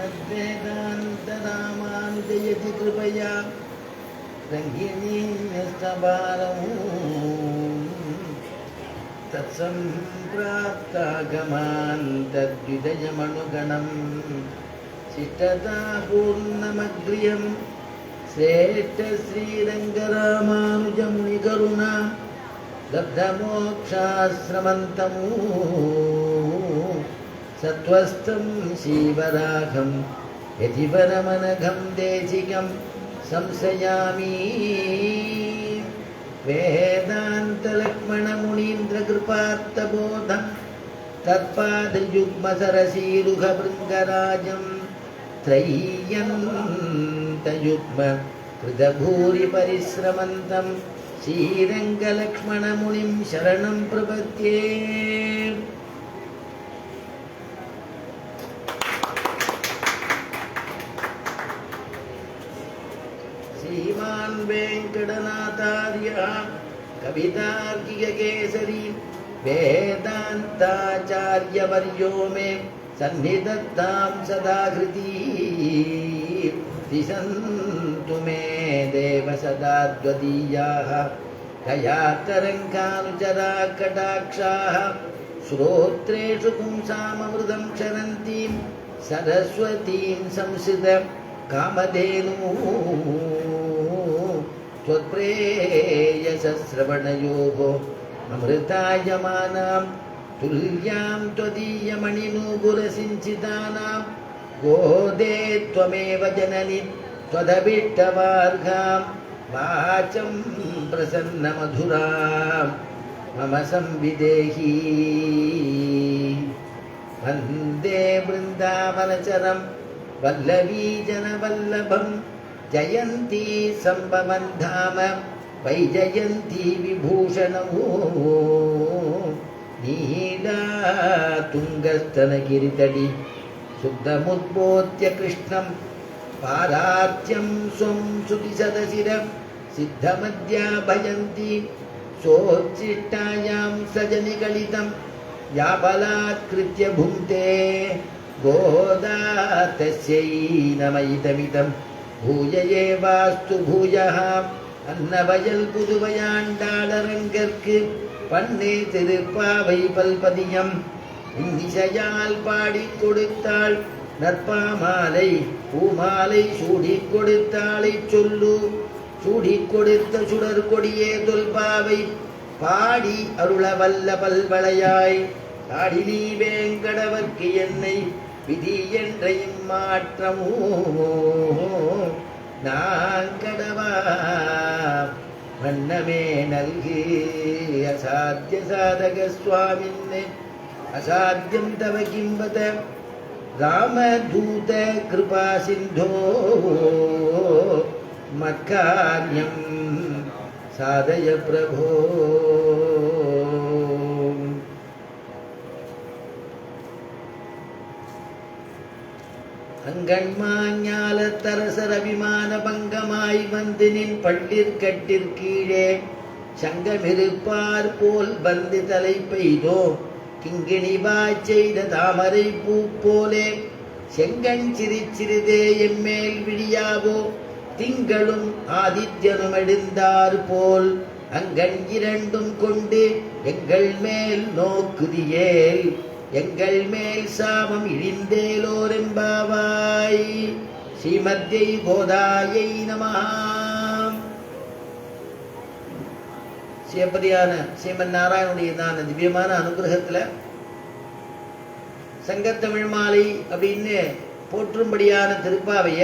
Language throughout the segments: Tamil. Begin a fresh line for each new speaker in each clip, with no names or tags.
श्रीमद्वेदान्तरामानुजयति कृपया रङ्गिणीन्यस्तभारम् तत्सम्प्राप्तागमान् तद्विदयमनुगणम् शिष्टतापूर्णमग्र्यं श्रेष्ठ श्रीरङ्गरामानुजमुनिकरुणा लब्धमोक्षाश्रमन्तम् सत्त्वस्थं श्रीवराघं यतिवरमनघं देशिकं संश्रयामि वेदान्तलक्ष्मणमुनीन्द्रकृपात्तबोधं तत्पादयुग्मसरसीरुहभृङ्गराजं त्रय्यन्तयुग्म कृतभूरिपरिश्रमन्तं श्रीरङ्गलक्ष्मणमुनिं शरणं प्रपद्ये। श्रीमान् वेङ्कटनाथार्यः कवितार्किककेसरी वेदान्ताचार्यवर्यो मे सन्निधत्तां सदा हृदि दिशन्तु मे देव सदा द्वदीयाः कयातरङ्गानुचरा कटाक्षाः श्रोत्रेषु पुंसाममृतं क्षरन्तीं सरस्वतीं संसृत कामधेनुः त्वत्प्रेयसश्रवणयोः अमृतायमानां तुल्यां त्वदीयमणिनूपुरसिञ्चितानां गोदे त्वमेव जननि त्वदभीष्टमार्गां वाचं प्रसन्नमधुरां मम संविदेहि। वन्दे वृन्दावनचरं वल्लवी जनवल्लभं जयन्ती सम्भवं धाम वैजयन्ती विभूषणौ नीला तुङ्गस्तनगिरितटी शुद्धमुद्बोध्य कृष्णं पारार्च्यं स्वं श्रुतिसदशिरं सिद्धमध्याभयन्ती सोच्छिष्टायां सजनिगलितं या बलात्कृत्य भुङ्क्ते गोदा तस्यै नमयितमिदं भूय एवास्तु भूयः अन्नवयल புதுவையாண்டாளரங்கற்கு பண்ணே திருப்பாவை பல்பதியம் இன்னிசையால் பாடிக் கொடுத்தாள் நற்பாமாலை பூமாலை சூடிக் கொடுத்தாளை சொல்லு சூடிக் கொடுத்த சுடர் கொடியே தொல்பாவை பாடி அருள வல்ல பல்வளையாய் ஆடி நீ வேங்கடவர்க்கு என்னை விதி என்ற இம்மாற்றமோ நான் கடவா வண்ணமே நல்கு அசாத்திய சாதக சுவாமின்னே அசாத்தியம் தவ கிம்பத ராமதூத கிருபா சிந்தோ மத்காரியம் சாதய பிரபோ. அங்கண்மாஞாலத்தரசர் அபிமான பங்கமாய் வந்து நின் பள்ளிற்கட்டிற்கீழே சங்கமிருப்பார் போல் வந்து தலை பெய்தோ கிங்கிணி செய்த தாமரை பூ போலே செங்கண் சிறிதே எம்மேல் விழியாவோ திங்களும் ஆதித்யனும் எழுந்தார் போல் அங்கண் இரண்டும் கொண்டு எங்கள் மேல் நோக்குதியேல் எங்கள் மேல் சாமம் இழிந்தேலோரெம்பாவாய். ஸ்ரீமத்யை கோதாயை நமஹ. சிவபதியான ஸ்ரீமன் நாராயணனுடையதான திவ்யமான அனுகிரகத்துல சங்கத்தமிழ் மாலை அப்படின்னு போற்றும்படியான திருப்பாவைய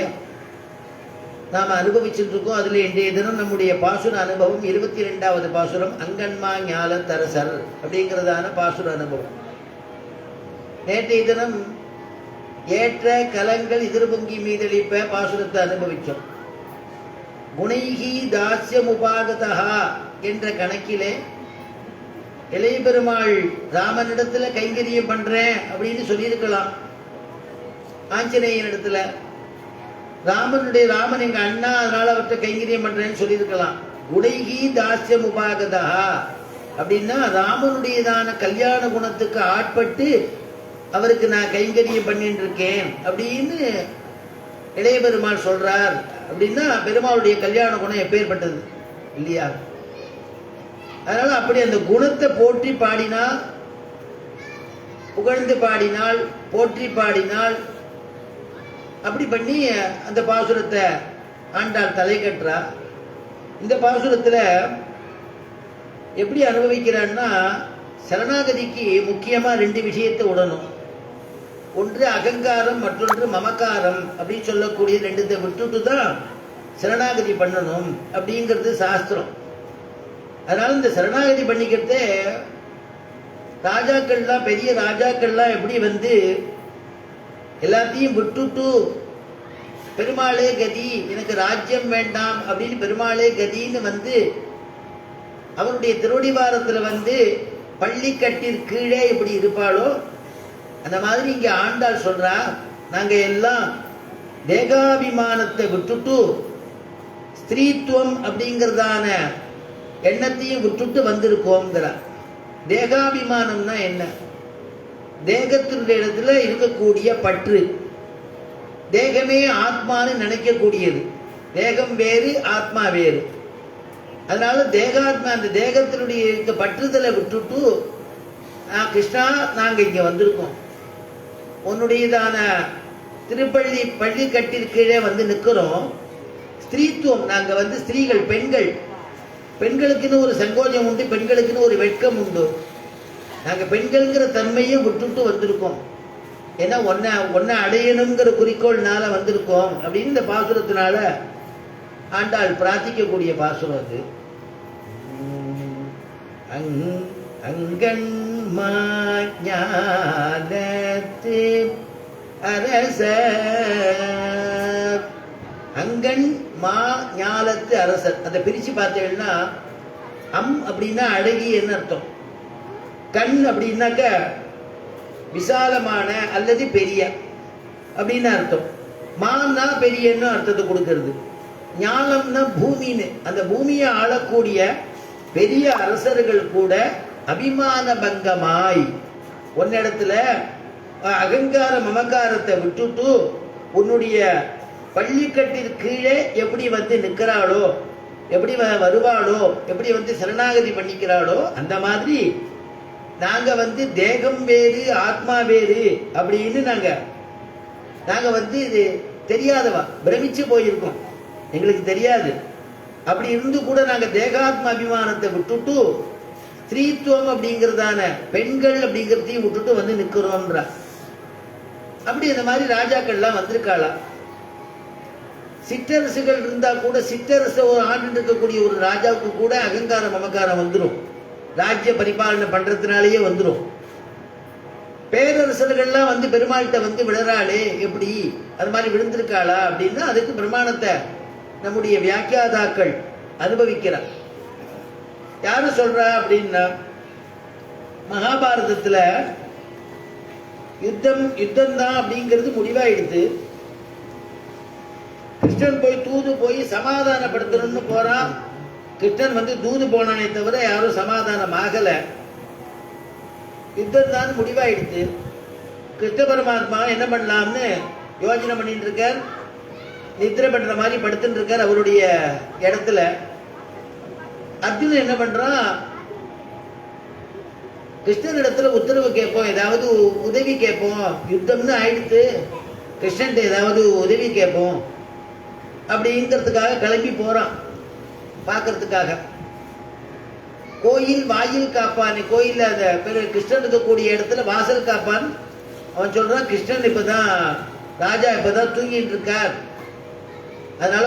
நாம அனுபவிச்சுட்டு இருக்கோம். அதுல இன்றைய தினம் நம்முடைய பாசுர அனுபவம் 22வது பாசுரம் அங்கன்மா ஞாலத்தரசர் அப்படிங்கிறதான பாசுர அனுபவம். நேற்றைய தினம் ஏற்ற கலங்கள் எதிர்பொங்கி மீதளிப்ப பாசுரத்தை அனுபவிச்சோம். குணைகி தாஸ்யம் உபாகதா என்ற கணக்கிலே இளைய பெருமாள் ராமனிடத்துல கைங்கரியம் பண்றேன் அப்படின்னு சொல்லியிருக்கலாம். ஆஞ்சநேயன் இடத்துல ராமன் எங்க அண்ணா, அதனால அவர்கிட்ட கைங்கரியம் பண்றேன்னு சொல்லியிருக்கலாம். குணைகி தாஸ்யம் உபாகதா அப்படின்னா ராமனுடையதான கல்யாண குணத்துக்கு ஆட்பட்டு அவருக்கு நான் கைங்கரியம் பண்ணிட்டு இருக்கேன் அப்படின்னு இளைய பெருமாள் சொல்றார் அப்படின்னா பெருமாளுடைய கல்யாண குணம் எப்பேற்பட்டது இல்லையா? அதனால அப்படி அந்த குணத்தை போற்றி பாடினால், புகழ்ந்து பாடினால், போற்றி பாடினால், அப்படி பண்ணி அந்த பாசுரத்தை ஆண்டாள் தலை கட்டுறா. இந்த பாசுரத்தில் எப்படி அனுபவிக்கிறான்னா, சரணாகதிக்கு முக்கியமாக 2 விஷயத்தை உடணும். ஒன்று அகங்காரம், மற்றொன்று மமக்காரம் அப்படின்னு சொல்லக்கூடிய 2 விட்டுட்டு தான் சரணாகதி பண்ணணும் அப்படிங்கிறது சாஸ்திரம். அதனால இந்த சரணாகதி பண்ணிக்கிறதே ராஜாக்கள்லாம், பெரிய ராஜாக்கள்லாம் எப்படி வந்து எல்லாத்தையும் விட்டுட்டு பெருமாளே கதி, எனக்கு ராஜ்யம் வேண்டாம் அப்படின்னு பெருமாளே கதின்னு வந்து அவருடைய திருவடிவாரத்தில் வந்து பள்ளிக்கட்டிற்கு கீழே எப்படி இருப்பாளோ அந்த மாதிரி இங்கே ஆண்டாள் சொல்றா, நாங்கள் எல்லாம் தேகாபிமானத்தை விட்டுட்டு ஸ்திரீத்துவம் அப்படிங்கிறதான எண்ணத்தையும் விட்டுட்டு வந்திருக்கோங்கிறார். தேகாபிமானம்னா என்ன? தேகத்தினுடைய இடத்துல இருக்கக்கூடிய பற்று. தேகமே ஆத்மான்னு நினைக்கக்கூடியது. தேகம் வேறு, ஆத்மா வேறு. அதனால தேகாத்மா, அந்த தேகத்தினுடைய இருக்க பற்றுதலை விட்டுட்டு கிருஷ்ணா நாங்கள் இங்கே வந்திருக்கோம், உன்னுடையதான திருப்பள்ளி பள்ளிக்கட்டிற்கு கீழே வந்து நிற்கிறோம். ஸ்திரீத்துவம், நாங்கள் வந்து ஸ்திரீகள், பெண்கள், பெண்களுக்குன்னு ஒரு சங்கோஜம் உண்டு, பெண்களுக்குன்னு ஒரு வெட்கம் உண்டு. நாங்கள் பெண்கள்ங்கிற தன்மையும் விட்டுட்டு வந்திருக்கோம். ஏன்னா ஒன்றை அடையணுங்கிற குறிக்கோள்னால வந்திருக்கோம் அப்படின்னு இந்த பாசுரத்தினால ஆண்டாள் பிரார்த்திக்கக்கூடிய பாசுரம் அது. அங்கண் ஞானத்து அரச, அங்கண் மா ஞாலத்து அரசர். அதை பிரிச்சு பார்த்தீங்கன்னா அப்படின்னா அழகியன்னு அர்த்தம். கண் அப்படின்னாக்க விசாலமான அல்லது பெரிய அப்படின்னு அர்த்தம். மான்னா பெரியன்னு அர்த்தத்தை கொடுக்கறது. ஞானம்னா பூமின்னு, அந்த பூமியை ஆளக்கூடிய பெரிய அரசர்கள் கூட அபிமான பங்கமாய் உன்னிடத்துல அகங்கார மமக்காரத்தை விட்டுட்டு உன்னுடைய பள்ளிக்கட்டிற்கு கீழே எப்படி வந்து நிற்கிறாளோ, எப்படி வருவாளோ, எப்படி வந்து சரணாகதி பண்ணிக்கிறாளோ அந்த மாதிரி நாங்க வந்து தேகம் வேறு ஆத்மா வேறு அப்படின்னு நாங்க வந்து இது தெரியாதவா, பிரமிச்சு போயிருக்கோம், எங்களுக்கு தெரியாது. அப்படி இருந்து கூட நாங்க தேகாத்ம அபிமானத்தை விட்டுட்டு ஸ்திரீத்துவம் அப்படிங்கிறதான பெண்கள் அப்படிங்கிறதையும் விட்டுட்டு வந்து நிற்கிறோம்ன்ற. அப்படி இந்த மாதிரி ராஜாக்கள்லாம் வந்திருக்காளா. சிற்றரசுகள் இருந்தா கூட, சிற்றரசு ஒரு ஆண்டு இருக்கக்கூடிய ஒரு ராஜாவுக்கு கூட அகங்காரம் மமக்காரம் வந்துடும், ராஜ்ய பரிபாலனை பண்றதுனாலேயே வந்துடும். பேரரசர்கள்லாம் வந்து பெருமாள்கிட்ட வந்து விழறாளே எப்படி, அது மாதிரி விழுந்திருக்காளா அப்படின்னா அதுக்கு பிரமாணத்தை நம்முடைய வியாக்கியாதாக்கள் அனுபவிக்கிறார். யாரு சொல்றா அப்படின்னா, மகாபாரதத்துல யுத்தம் தான் அப்படிங்கிறது முடிவாயிடுது. கிருஷ்ணன் தூது போய் சமாதானப்படுத்தணும்னு போறான். கிருஷ்ணன் வந்து தூது போனானே தவிர யாரும் சமாதானம் ஆகல. யுத்தம் தான் முடிவாயிடுச்சு. கிருஷ்ண பரமாத்மா என்ன பண்ணலாம்னு யோசனை பண்ணிட்டு இருக்கார். நித்திரை பண்ற மாதிரி படுத்துட்டு இருக்கார் அவருடைய இடத்துல. அர்ஜுனன் என்ன பண்றான், கிருஷ்ணன் இடத்துல உத்தரவு கேட்போம், ஏதாவது உதவி கேட்போம், யுத்தம்னு ஆயிடுத்து, கிருஷ்ணன் ஏதாவது உதவி கேட்போம் அப்படிங்கிறதுக்காக கிளம்பி போறான் பார்க்கறதுக்காக. கோயில் வாயில் காப்பான், கோயில் அந்த கிருஷ்ணன் இருக்கக்கூடிய இடத்துல வாசல் காப்பான். அவன் சொல்றான், கிருஷ்ணன் இப்பதான் ராஜா இப்பதான் தூங்கிட்டு இருக்கார், அதனால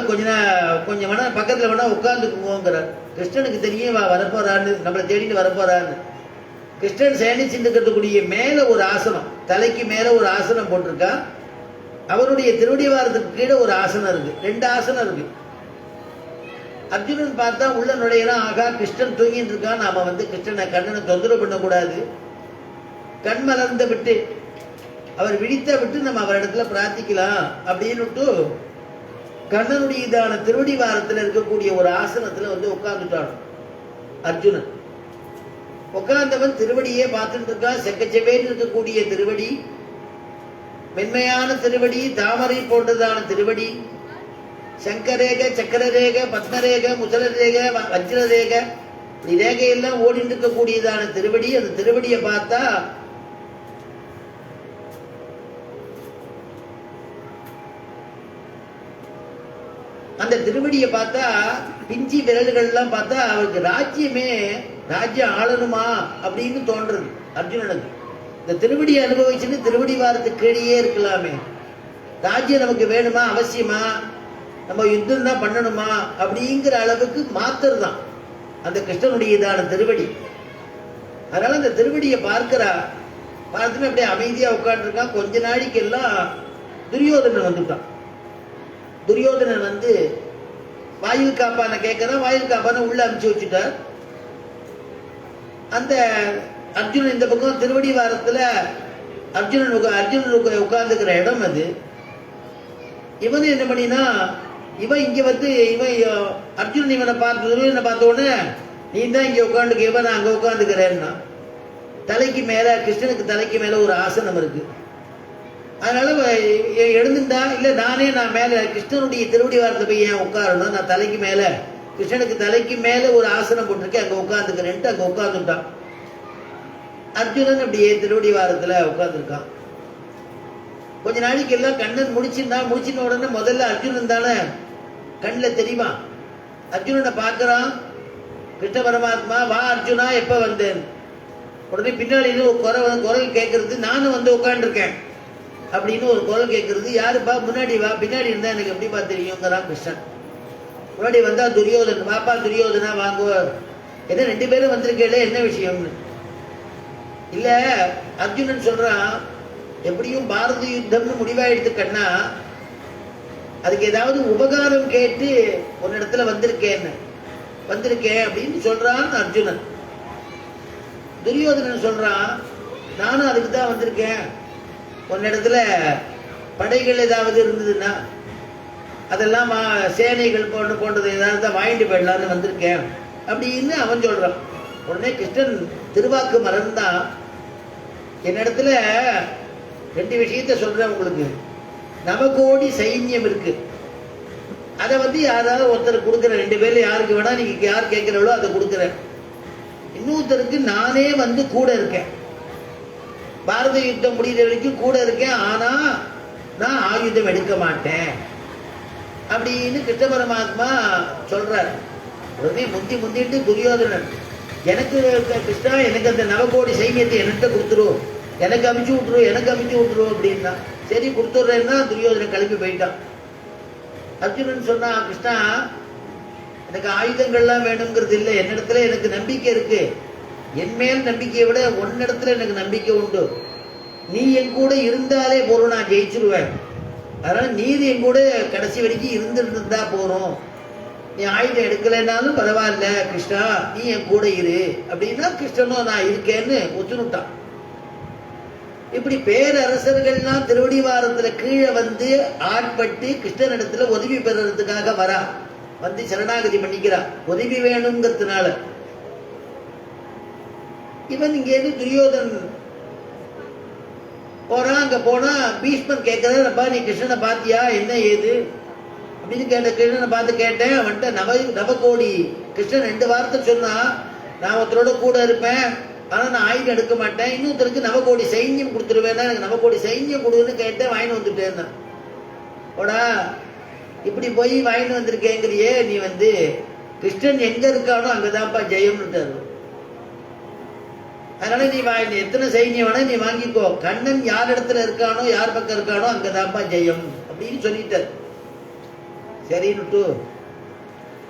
கொஞ்சம் வேணா பக்கத்துல வேணா உட்கார்ந்துக்குவோங்கிறார். கிருஷ்ணனுக்கு தெரியும் வரப்போறான்னு, நம்மளை தேடிட்டு வரப்போறான்னு. கிருஷ்ணன் சேனிச்சுட்டு இருக்கக்கூடிய மேல ஒரு ஆசனம், தலைக்கு மேல ஒரு ஆசனம் போட்டிருக்கான். அவருடைய திருவடிவாரத்துக்கு கீழே ஒரு ஆசனம் இருக்கு, 2 ஆசனம் இருக்கு. அர்ஜுனன் பார்த்தா உள்ள நுழையலாம். ஆகா, கிருஷ்ணன் தூங்கிட்டு இருக்கான், நாம வந்து கண்ணனை தொந்தரவு பண்ணக்கூடாது. கண் மலர்ந்த விட்டு அவர் விழித்த விட்டு நம்ம அவரிடத்துல பிரார்த்திக்கலாம் அப்படின்னுட்டு கண்ணனுடைய இதான திருவடிவாரத்தில் இருக்கக்கூடிய ஒரு ஆசனத்துல வந்து உட்கார்ந்துட்டான் அர்ஜுனன். உட்கார்ந்தவன் திருவடியே பார்த்துட்டு இருக்கான். செக்கச்செவேன்னு இருக்கக்கூடிய திருவடி, மென்மையான திருவடி, தாமரை போன்றதான திருவடி, சங்கரேக, சக்கரரேக, பத்மரேக, முசலரேக, வஜ்ரரேக, இப்படி ரேகையெல்லாம் ஓடிட்டு இருக்கக்கூடியதான திருவடி. அந்த திருவடியை பார்த்தா அந்த திருவடியை பார்த்தா பிஞ்சி விரல்கள்லாம் பார்த்தா அவருக்கு ராஜ்யம் ஆளணுமா அப்படின்னு தோன்றது அர்ஜுனனுக்கு. இந்த திருவடியை அனுபவிச்சுன்னு திருவடி வாரத்துக்கு கீழே இருக்கலாமே, ராஜ்யம் நமக்கு வேணுமா, அவசியமா, நம்ம யுத்தம் தான் பண்ணணுமா அப்படிங்கிற அளவுக்கு மாத்துறதான் அந்த கிருஷ்ணனுடையதான திருவடி. அதனால அந்த திருவடியை பார்த்துன்னு அப்படியே அமைதியா உட்காந்துருக்கான். கொஞ்ச நாளைக்கு எல்லாம் துரியோதனன் வந்துட்டான். துரியோதனன் வந்து வாயு காப்பான கேட்கறான். வாயு காப்பான உள்ள அனுப்பிச்சு வச்சுட்டார். அந்த அர்ஜுனன் இந்த பக்கம் திருவடி வாரத்துல அர்ஜுனன் உட்கார்ந்துக்கிற இடம் அது. இவனு என்ன பண்ணினா, இவன் இங்க வந்து அர்ஜுனன் இவனை பார்த்த உடனே நீ தான் இங்க உட்காந்துக்க, இவன் நான் அங்க உட்காந்துக்கிறேன்னா, தலைக்கு மேல கிருஷ்ணனுக்கு தலைக்கு மேல ஒரு ஆசனம் இருக்கு. அதனால எழுந்துட்டா, இல்ல நான் மேல கிருஷ்ணனுடைய திருவடி வாரத்துல போய் ஏன் உட்காரணும், நான் தலைக்கு மேல கிருஷ்ணனுக்கு தலைக்கு மேல ஒரு ஆசனம் போட்டிருக்கேன், அங்க உட்காந்துக்கிறேன்ட்டு அங்க உட்காந்துட்டான். அர்ஜுனன் அப்படியே திருவடி வாரத்துல உட்காந்துருக்கான். கொஞ்ச நாளைக்கு எல்லாம் கண்ணன் முடிச்சின உடனே முதல்ல அர்ஜுனன் தானே கண்ணில் தெரியுமா. அர்ஜுனனை பார்க்கறான் கிருஷ்ண பரமாத்மா. வா அர்ஜுனா, எப்ப வந்தேன்? உடனே பின்னாடி ஒரு குரல் கேட்கறது, நானும் வந்து உட்காந்துருக்கேன் அப்படின்னு ஒரு குரல் கேட்கறது. யாருப்பா? முன்னாடி வா, பின்னாடி இருந்தா எனக்கு எப்படிப்பா தெரியுங்கிறான் கிருஷ்ணன். முன்னாடி வந்தா துரியோதன். வாப்பா துரியோதனா வாங்குவ, என்ன 2 பேரும் வந்திருக்கே, என்ன விஷயம்னு. இல்ல அர்ஜுனன் சொல்றான், எப்படியும் பாரத யுத்தம்னு முடிவாயிடுத்து கண்ணா, அதுக்கு ஏதாவது உபகாரம் கேட்டு ஒரு இடத்துல வந்திருக்கேன் அப்படின்னு சொல்றான் அர்ஜுனன். துரியோதனன் சொல்றான், நானும் அதுக்கு தான் வந்திருக்கேன், ஒரு இடத்துல படைகள் ஏதாவது இருந்ததுன்னா அதெல்லாம் சேனைகள் போன்றது ஏதாவது தான் வாங்கிட்டு போயிடலான்னு வந்திருக்கேன் அப்படின்னு அவன் சொல்றான். உடனே கிருஷ்ணன் திருவாக்கு மறந்தான். என்னிடத்துல 2 விஷயத்த சொல்றேன் உங்களுக்கு. நவகோடி சைன்யம் இருக்கு, அதை வந்து யாராவது ஒருத்தர் கொடுக்குறேன். 2 பேர்ல யாருக்கு வேணா நீங்க யார் கேட்கிறவளோ அதை கொடுக்குறேன். இன்னொருத்தருக்கு நானே வந்து கூட இருக்கேன், பாரத யுத்தம் முடிகிற வரைக்கும் கூட இருக்கேன், ஆனா நான் ஆயுதம் எடுக்க மாட்டேன் அப்படின்னு கிருஷ்ண பரமாத்மா சொல்றார். உடனே முந்திட்டு துரியோதனன், எனக்கு கிருஷ்ணா, எனக்கு அந்த நவகோடி சைன்யத்தை என்கிட்ட கொடுத்துரும், எனக்கு அமுச்சு விட்டுரும் அப்படின்னா, சரி கொடுத்துட்றேன்னா துரியோதனன் கிளம்பி போயிட்டான். அர்ஜுனன் சொன்னா, கிருஷ்ணா எனக்கு ஆயுதங்கள்லாம் வேணுங்கிறது இல்லை, என்னிடத்துல எனக்கு நம்பிக்கை இருக்கு, என் மேல் நம்பிக்கையை விட உன்னிடத்துல எனக்கு நம்பிக்கை உண்டு, நீ என் கூட இருந்தாலே போறோம், நான் ஜெயிச்சிருவேன், அதனால நீர் என் கூட கடைசி வரைக்கும் இருந்துருந்தா போறோம், நீ ஆயுதம் எடுக்கலைன்னாலும் பரவாயில்ல கிருஷ்ணா, நீ என் கூட இரு அப்படின்னா கிருஷ்ணனும் நான் இருக்கேன்னு ஒத்துனுட்டான். இப்படி பேரரசர்கள்லாம் திருவடி வாரத்துல கீழே வந்து ஆட்பட்டு கிருஷ்ணனிடத்துல உதவி பெறறதுக்காக வந்து சரணாகதி பண்ணிக்கிறா, உதவி வேணுங்கிறதுனால. இவன் இங்கேருந்து துரியோதன் போறான். அங்க போனா பீஷ்மன் கேட்கிறார், அப்பா நீ கிருஷ்ணனை பாத்தியா, என்ன ஏது அப்படின்னு கிருஷ்ணனை பார்த்து கேட்டேன். அவன்கிட்ட நவகோடி கிருஷ்ணன் 2 வார்த்தை சொன்னா, நான் ஒருத்தரோட கூட இருப்பேன், ஆனா நான் ஆயுதம் எடுக்க மாட்டேன், இன்னொருத்தருக்கு நவகோடி சைன்யம் கொடுத்துருவேன், எனக்கு நவகோடி சைன்யம் கொடுன்னு கேட்டேன், வாங்கிட்டு வந்துட்டேன். ஓடா இப்படி போய் வாங்கிட்டு வந்திருக்கேங்கிறியே, நீ வந்து கிருஷ்ணன் எங்க இருக்கானோ அங்கதான்ப்பா ஜெயம்னு. அதனால நீ எத்தனை சைன்யம் வேணா நீ வாங்கிக்கோ, கண்ணன் யார் இடத்துல இருக்கானோ யார் பக்கம் இருக்கானோ அங்கதான்ப்பா ஜெயம் அப்படின்னு சொல்லிட்டார். சரின்னுட்டு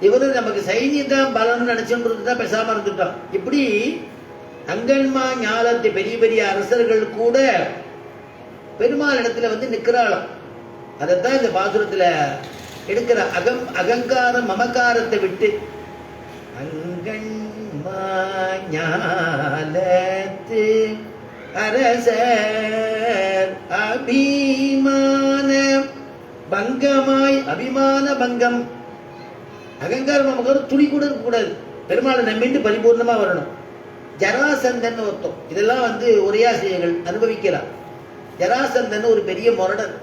இவரு நமக்கு சைன்யம் தான் பலம்னு நினைச்சுட்டு தான் பேசாம இருந்துட்டான். இப்படி அங்கன்மா ஞாலத்து பெரிய பெரிய அரசர்கள் கூட பெருமாள் இடத்துல வந்து நிக்கிறாளாம். அதைத்தான் இந்த பாசுரத்துல எடுக்கிற அகங்காரம் மமக்காரத்தை விட்டு அங்கன்மா ஞாலத்து அரசர் அபிமான பங்கமாய், அபிமான பங்கம், அகங்காரம் மமக்காரம் துளி கூட இருக்கக்கூடாது, பெருமாளை நம்பிட்டு பரிபூர்ணமா வரணும். ஜராசந்தன் ஒருத்தம். இதெல்லாம் உரையாசிரியர்கள் அனுபவிக்கிறார். ஜராசந்தன் ஒரு பெரிய முரடன்.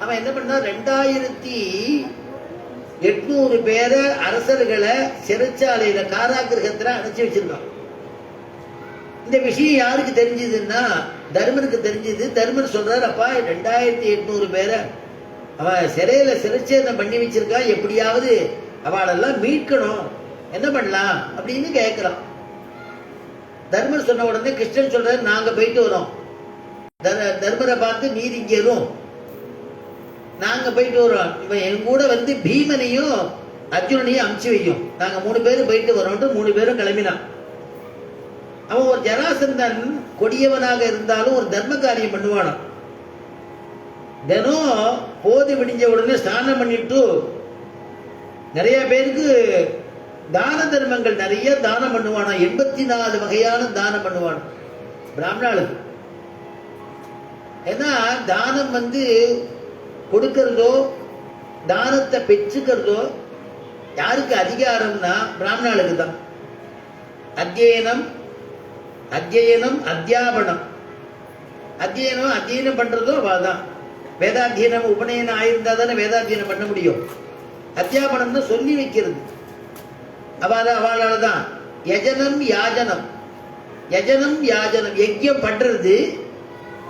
அவன் என்ன பண்ணா 2800 பேரை அரசர்களை சிறைச்சாலையில காராகிரகத்துல அடைச்சி வச்சிருக்கான். இந்த விஷயம் யாருக்கு தெரிஞ்சதுன்னா தர்மருக்கு தெரிஞ்சது. தர்மர் சொல்றாரு, அப்பா 2800 பேரை அவன் சிறையில சிறைச்சேதம் பண்ணி வச்சிருக்கான், எப்படியாவது அவளெல்லாம் மீட்கணும், என்ன பண்ணலாம் அப்படின்னு கேட்கிறான். தர்மர் சொன்ன உடனே கிருஷ்ணன் சொல்றாரு, நாங்க போயிட்டு வரோம். தர்மரை பார்த்து நீர் இங்கே வரும், நாங்க போயிட்டு வரோம். இவன் என் கூட பீமனையும் அர்ஜுனனையும் அமுச்சு வைக்கும், நாங்க 3 பேரும் போயிட்டு வரோம். 3 பேரும் கிளம்பினான். அவன் ஒரு ஜராசந்தன் கொடியவனாக இருந்தாலும் ஒரு தர்ம காரியம் பண்ணுவானான். தினம் போது விடிஞ்ச உடனே ஸ்நானம் பண்ணிட்டு நிறைய பேருக்கு தான தர்மங்கள் நிறைய தானம் பண்ணுவானா. 84 வகையான தானம் பண்ணுவான் பிராமணாளுக்கு. ஏன்னா தானம் கொடுக்கறதோ தானத்தை பெற்றுக்கிறதோ யாருக்கு அதிகாரம்னா பிராமணாளுக்கு தான். அத்தியனம் அத்தியாபனம். அத்தியனம் பண்றதோ அவதான். வேதாத்தியனம் உபநயனம் ஆயிருந்தா தானே வேதாத்தியனம் பண்ண முடியும். அத்தியாபனம்னு சொல்லி வைக்கிறது அவளால தான். யஜனம் யாஜனம். யஜ்யம் பண்றது,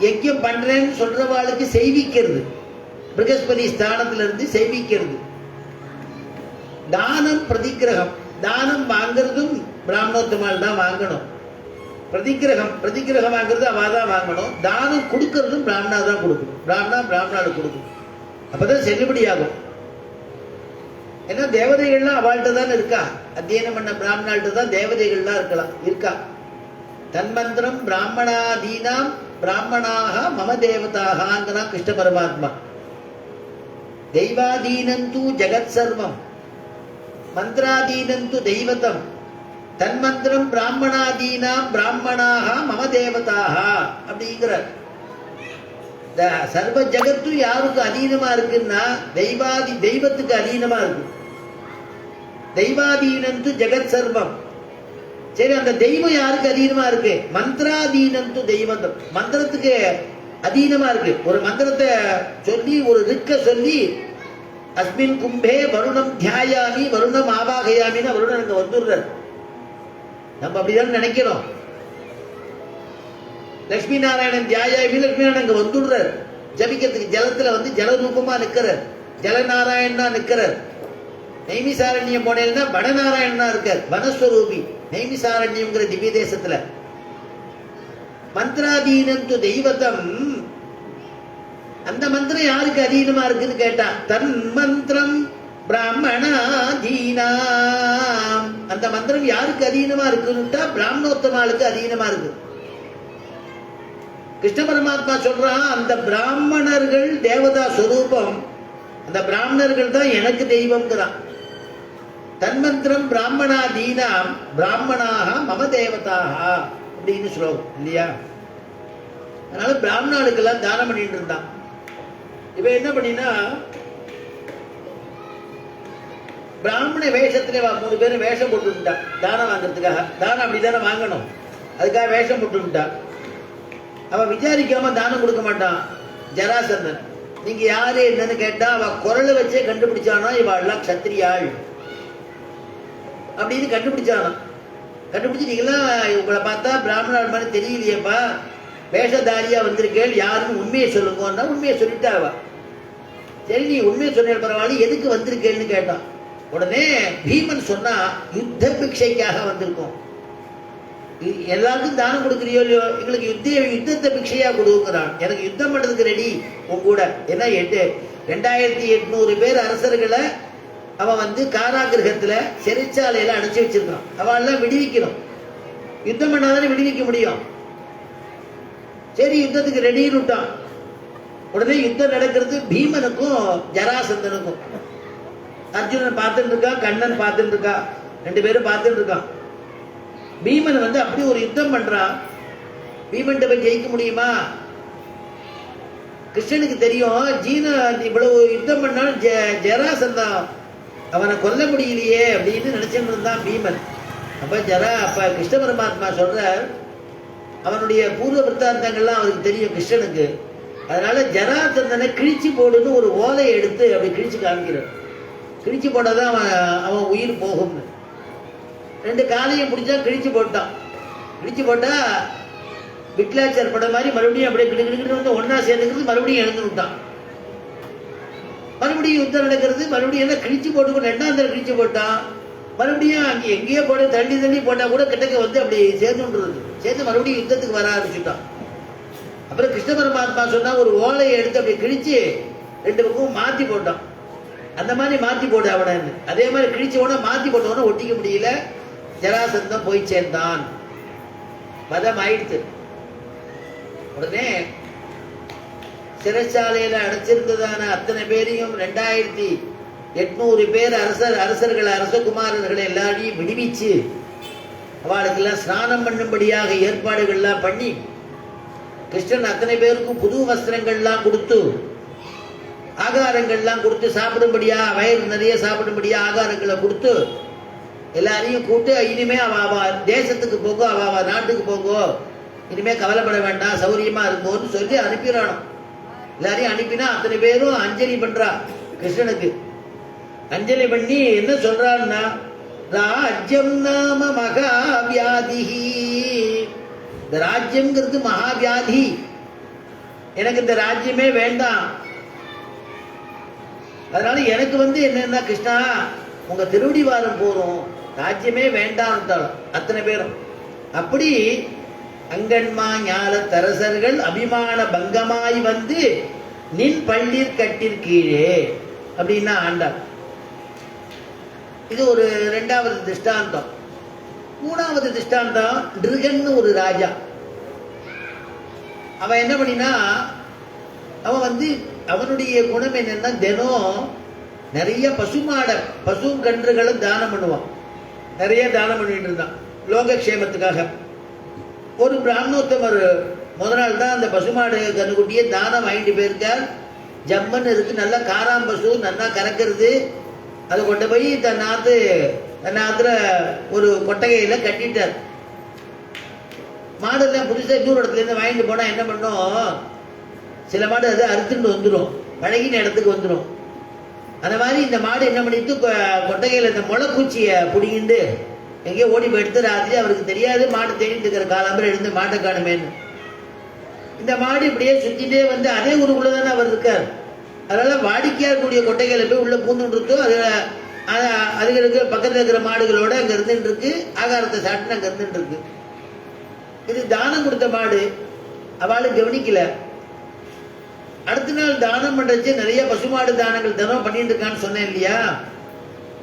யஜ்யம் பண்றேன்னு சொல்றவாளுக்கு செய்விக்கிறது, பிரகஸ்பதி ஸ்தானத்துல இருந்து செய்விக்கிறது. தானம் பிரதிகிரகம். தானம் வாங்கிறதும் பிராமணோத்தமால் தான் வாங்கணும். பிரதிகிரகம் வாங்கிறது அவதான் வாங்கணும். தானம் கொடுக்கறதும் பிராமணா தான் கொடுக்கணும். பிராமணாளுக்கு கொடுக்கணும். அப்பதான் செல்லுபடியாகும். ஏன்னா தேவதைகள்லாம் அவள்கிட்ட தான் இருக்கா. அத்தியனம் பண்ண பிராமணாள்கிட்ட தான் தேவதைகள்லாம் இருக்கா. தன்மந்திரம் பிராமணாதீனாம் பிராமணாக மம தேவதாங்கிறான் கிருஷ்ண பரமாத்மா. தெய்வாதீனந்து ஜெகத் சர்வம் மந்திராதீனந்து தெய்வதம் தன்மந்திரம் பிராமணாதீனாம் பிராமணாக மம தேவதாக அப்படிங்கிறார். சர்வ ஜகத்தும் யாருக்கு அதீனமா இருக்குன்னா தெய்வத்துக்கு அதீனமா இருக்கு. தெய்வாதீனந்து ஜெகத் சர்வம். சரி, அந்த தெய்வம் யாருக்கு அதீனமா இருக்கு? மந்திராதீனந்து தெய்வதம். மந்திரத்துக்கு அதீனமா இருக்கு. ஒரு மந்திரத்தை சொல்லி ஒரு ரிக்க சொல்லி அஸ்மின் கும்பே வருணம் தியாயாமி வருணம் ஆவாகயாமின்னு வருணன் அங்க வந்துடுறார். நம்ம அப்படிதான் நினைக்கிறோம். லட்சுமி நாராயணன் தியாயாமி லட்சுமி நாராயணன் அங்க வந்துடுறார். ஜபிக்கிறதுக்கு ஜலத்துல ஜலரூபமா நிக்கிறார். ஜலநாராயணனா நிக்கிறார். நைமிசாரண்யம் போனேன்னா வடநாராயணனா இருக்கார், வனஸ்வரூபி. நைமிசாரண்யம்ங்கிற திவ்ய தேசத்துல மந்திராதீனந்து தெய்வதம். அந்த மந்திரம் யாருக்கு அதீனமா இருக்குன்னு கேட்டா தன் மந்திரம் பிராமணாதீனாம். அந்த மந்திரம் யாருக்கு அதீனமா இருக்குன்னுட்டா பிராமணோத்தமாளுக்கு அதீனமா இருக்கு. கிருஷ்ண பரமாத்மா சொல்றான், அந்த பிராமணர்கள் தேவதா ஸ்வரூபம், அந்த பிராமணர்கள் தான் எனக்கு தெய்வம்ங்கிறான். தன்மந்திரம் பிராமணாதீனாம் பிராமணாக மம தேவதாக அப்படின்னு ஸ்லோகம் இல்லையா? அதனால பிராமணாளுக்கெல்லாம் தானம் பண்ணிட்டு இருந்தான். இவ என்ன பண்ணினா பிராமண வேஷத்துல 3 பேரும் வேஷம் போட்டுட்டா தானம் வாங்கறதுக்காக. தானம் அப்படித்தானே வாங்கணும், அதுக்காக வேஷம் போட்டுட்டா. அவன் விசாரிக்காம தானம் கொடுக்க மாட்டான் ஜராசந்தன். நீங்க யாரு என்னன்னு கேட்டா அவ குரலை வச்சே கண்டுபிடிச்சானா இவாள்லாம் கத்திரியாள் அப்படின்னு கண்டுபிடிச்சானா. கண்டுபிடிச்சு நீங்களாம் உங்களை பார்த்தா பிராமணர் மாதிரி தெரியலையேப்பா, வேஷதாரியா வந்திருக்கேள், யாருன்னு உண்மையை சொல்லுங்கன்னா உண்மையை சொல்லிட்டா அவ. சரி, நீ உண்மையை சொன்ன பரவாயில்ல, எதுக்கு வந்திருக்கேன்னு கேட்டான். உடனே பீமன் சொன்னா யுத்த பிக்ஷைக்காக வந்திருக்கோம். எல்லாருக்கும் தானம் கொடுக்குறியோ இல்லையோ, எங்களுக்கு யுத்தத்தை பிக்ஷையா கொடுக்குறான். எனக்கு யுத்தம் பண்றதுக்கு ரெடி உன் கூட. ஏன்னா 2800 பேர் அரசர்களை அவன் காராகிரகத்துல சிறைச்சாலையில அடைச்சி வச்சிருக்கான். அவெல்லாம் விடுவிக்கணும். யுத்தம் பண்ணாதானே விடுவிக்க முடியும். சரி, யுத்தத்துக்கு ரெடின்னு விட்டான். உடனே யுத்தம் நடக்கிறது பீமனுக்கும் ஜராசந்தனுக்கும். அர்ஜுனன் பார்த்துட்டு இருக்கான், கண்ணன் பார்த்துட்டு இருக்கா, 2 பேரும் பார்த்துட்டு இருக்கான். பீமன் அப்படி ஒரு யுத்தம் பண்றான். பீமன் போய் ஜெயிக்க முடியுமா? கிருஷ்ணனுக்கு தெரியும், ஜீன இவ்வளவு யுத்தம் பண்ணாலும் ஜராசந்தன் அவனை கொல்ல முடியலையே அப்படின்னு நினைச்சுட்டு இருந்தான் பீமன். அப்ப கிருஷ்ண பரமாத்மா சொல்றார், அவனுடைய பூர்வ விற்த்தாந்தங்கள்லாம் அவருக்கு தெரியும் கிருஷ்ணனுக்கு. அதனால ஜராசந்தனை கிழிச்சு போடுன்னு ஒரு ஓலையை எடுத்து அப்படி கிழிச்சு காமிக்கிறார். கிழிச்சு போட்டாதான் அவன் உயிர் போகும்னு. 2 காலையும் பிடிச்சா கிழிச்சு போட்டான். கிழிச்சு போட்டா விட்லாச்சர் படம் மாதிரி மறுபடியும் அப்படியே கிடுக்கிட்டு வந்து ஒன்னா சேர்ந்துக்கிறது, மறுபடியும் எழுந்து விட்டான். மறுபடியும் யுத்தம் நடக்கிறது, மறுபடியும் எல்லாம் கிழிச்சு போட்டு 2ஆம் தடவை கிழிச்சு போட்டான். மறுபடியும் அங்கே எங்கேயோ போட தள்ளி போட்டா கூட கிட்டக்க வந்து அப்படி சேர்ந்துன்றது. சேர்ந்து மறுபடியும் யுத்தத்துக்கு வர ஆரம்பிச்சுட்டான். அப்புறம் கிருஷ்ண பரமாத்மா சொன்னா ஒரு ஓலையை எடுத்து அப்படி கிழிச்சு 2 பக்கமும் மாத்தி போட்டான். அந்த மாதிரி மாத்தி போட்டு அவனை அதே மாதிரி கிழிச்ச உடனே மாத்தி போட்டவன ஒட்டிக்க முடியல. ஜராசந்தம் போய் சேர்ந்தான். மதம் ஆயிடுத்து. உடனே சிறைச்சாலையில அடைச்சிருந்ததான அத்தனை பேரையும் 2800 பேர் அரசர்கள் அரசகுமாரர்களை எல்லாரையும் விடுவிச்சு அவளுக்கெல்லாம் ஸ்நானம் பண்ணும்படியாக ஏற்பாடுகள்லாம் பண்ணி, கிருஷ்ணன் அத்தனை பேருக்கும் புது வஸ்திரங்கள்லாம் கொடுத்து, ஆகாரங்கள்லாம் கொடுத்து, சாப்பிடும்படியா வயிறு நிறைய சாப்பிடும்படியா ஆகாரங்களை கொடுத்து எல்லாரையும் கூட்டு, இனிமே அவ தேசத்துக்கு போங்கோ, அவ நாட்டுக்கு போங்கோ, இனிமே கவலைப்பட வேண்டாம், சௌரியமா இருக்கும்னு சொல்லி அனுப்பிடணும். எல்லாரையும் அனுப்பினா அத்தனை பேரும் அஞ்சலி பண்றா கிருஷ்ணனுக்கு. அஞ்சலி பண்ணி என்ன சொல்றான்னா, ராஜ்யம் நாம மகாவியாதிஹி, இந்த ராஜ்யம்ங்கிறது மகாவியாதி, எனக்கு இந்த ராஜ்யமே வேண்டாம். அதனால எனக்கு என்னன்னா கிருஷ்ணா உங்க திருவடி வாரம் போறோம், ராஜ்யமே வேண்டாம் அத்தனை பேரும். அப்படி அங்கன்மா ஞால தரசர்கள் அபிமான பங்கமாய் வந்து நின் பள்ளிர் கட்டிற் கீழே அப்படின்னா ஆண்டார். இது ஒரு 2வது திஷ்டாந்தம். 3வது திஷ்டாந்தம், நிருகன்னு ஒரு ராஜா. அவன் என்ன பண்ணினா, அவன் அவனுடைய குணம் என்னன்னா, தினம் நிறைய பசு கன்றுகளும் தானம் பண்ணுவான். நிறைய தானம் பண்ணிட்டு இருந்தான் லோகக்ஷேமத்துக்காக. ஒரு பிராமணோத்தமர் முதல் நாள் தான் அந்த பசுமாடு கண்ணுக்குட்டியே தானம் வாங்கிட்டு போயிருக்கார். ஜம்மன்னு இருக்கு, நல்லா காராம்பசு, நல்லா கறக்கிறது. அதை கொண்டு போய் தன் ஆத்துல ஒரு கொட்டகையில கட்டிட்டார். மாடெல்லாம் புதுசாக இன்னொரு இடத்துல இருந்து வாங்கிட்டு போனா என்ன பண்ணும், சில மாடு அது அறுத்துட்டு வந்துடும், பழகின இடத்துக்கு வந்துடும். அந்த மாதிரி இந்த மாடு என்ன பண்ணிட்டு கொட்டகையில் இந்த முளைப்பூச்சியை பிடிங்கிட்டு எங்கேயோ ஓடி போய் எடுத்து ராத்திரி அவருக்கு தெரியாது, மாடு தேடிட்டு இருக்கிற காலம்பரம் எழுந்து மாட்டை காணுமேன்னு. இந்த மாடு இப்படியே சுத்திட்டே அதே ஊருக்குள்ள தானே அவர் இருக்கார். அதனால வாடிக்கையா இருக்கக்கூடிய கொட்டைகளை போய் உள்ள பூந்துட்டு இருக்கு. அதுகளுக்கு பக்கத்தில் இருக்கிற மாடுகளோட அங்க இருந்துட்டு இருக்கு, ஆகாரத்தை சாப்பிட்டு அங்க இருந்துட்டு இருக்கு. இது தானம் கொடுத்த மாடு, அவளும் கவனிக்கல. அடுத்த நாள் தானம் பண்றச்சு நிறைய பசுமாடு தானங்கள் தினம் பண்ணிட்டு இருக்கான்னு சொன்னேன் இல்லையா.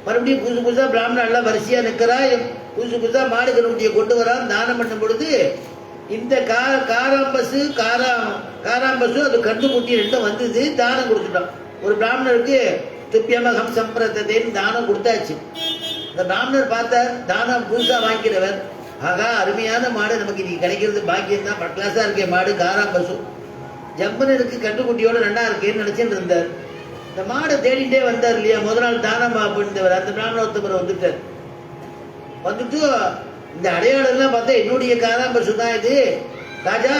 மறுபடியும் புதுசா பிராமணர் எல்லாம் வரிசையா நிற்கிறா, புதுசா மாடு கருவட்டியை கொண்டு வரான். தானம் பண்ணும் பொழுது இந்த காராம்பசு அது கண்டுக்குட்டி 2 வந்தது, தானம் கொடுத்துட்டான். ஒரு பிராமணருக்கு துப்பியமகம் சம்பிரதேன்னு தானம் கொடுத்தாச்சு. இந்த பிராமணர் பார்த்தார், தானம் புதுசா வாங்கிக்கிறவர், ஆகா அருமையான மாடு நமக்கு இன்னைக்கு கிடைக்கிறது பாக்கியம் தான், ஃபர்ஸ்ட் கிளாஸா இருக்கே மாடு, காராம்பசு ஜம்மனருக்கு கண்டுக்குட்டியோட நல்லா இருக்கேன்னு நினைச்சுட்டு இருந்தார். இந்த மாடை தேடிட்டே வந்தார் இல்லையா, முதல் நாள் தானம் அப்படின்றவர் அந்த பிராமணோத்தமர் வந்துட்டார். வந்துட்டு இந்த அடையாளம் எல்லாம் பார்த்தா என்னுடைய காராம்பசு தான் இது, ராஜா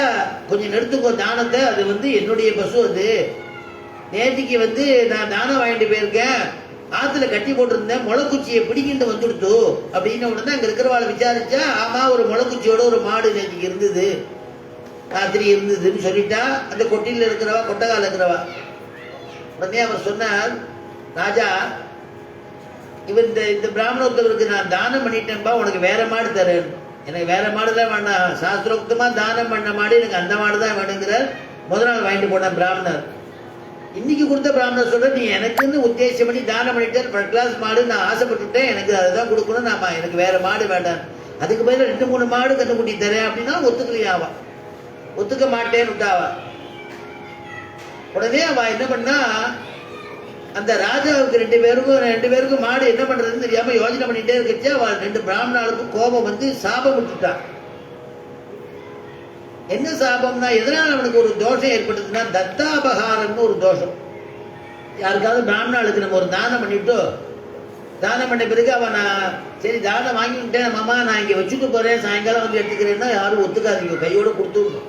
கொஞ்சம் நிறுத்துக்கோ தானத்தை, அது என்னுடைய பசு, அது நேற்றுக்கு நான் தானம் வாங்கிட்டு போயிருக்கேன், ஆத்துல கட்டி போட்டிருந்தேன், முளைக்குச்சியை பிடிக்கிட்டு வந்துடுத்து அப்படின்னு உடனே அங்க இருக்கிறவாளை விசாரிச்சா, ஆமா ஒரு முளைக்குச்சியோட ஒரு மாடு நேற்றுக்கு இருந்தது, ராத்திரி இருந்ததுன்னு சொல்லிட்டா. அந்த கொட்டில இருக்கிறவா, கொட்டகால இருக்கிறவா. உடனே அவர் சொன்னார், ராஜா இவர் இந்த பிராமணோத்தவருக்கு நான் தானம் பண்ணிட்டேன்பா, உனக்கு வேற மாடு தரேன். எனக்கு வேற மாடுதான் வேண்டாம், சாஸ்திரோக்தமா தானம் பண்ண மாடு எனக்கு அந்த மாடு தான் வேணுங்கிறார். முதல் நாள் வாங்கிட்டு போன பிராமணர். இன்னைக்கு கொடுத்த பிராமணர் சொல்ற, நீ எனக்குன்னு உத்தேசம் பண்ணி தானம் பண்ணிட்டேன், ஃபர்ஸ்ட் கிளாஸ் மாடு நான் ஆசைப்பட்டுட்டேன், எனக்கு அதுதான் கொடுக்கணும், நாம எனக்கு வேற மாடு வேண்டாம், அதுக்கு பதில் 2-3 மாடு கண்டுக்குட்டி தரேன் அப்படின்னா ஒத்துக்கலையாவா, ஒத்துக்க மாட்டேன்னு விட்டாவா. உடனே அவ என்ன பண்ணா, அந்த ராஜாவுக்கு 2 பேருக்கும் மாடு என்ன பண்றதுன்னு தெரியாம யோசனை பண்ணிட்டே இருக்கச்சு, அவ 2 பிராமணாளுக்கும் கோபம் சாபம் விட்டுட்டான். என்ன சாபம்னா, எதனால அவனுக்கு ஒரு தோஷம் ஏற்பட்டதுன்னா, தத்தாபகாரம்னு ஒரு தோஷம். யாருக்காவது பிராமணாளுக்கு நம்ம ஒரு தானம் பண்ணிவிட்டோ தானம் பண்ண பிறகு அவன் நான் சரி தானம் வாங்கிவிட்டேன் மாமா, நான் இங்கே வச்சுட்டு போறேன், சாயங்காலம் வந்து எடுத்துக்கிறேன்னா யாரும் ஒத்துக்காதீங்க, கையோட கொடுத்துடணும்.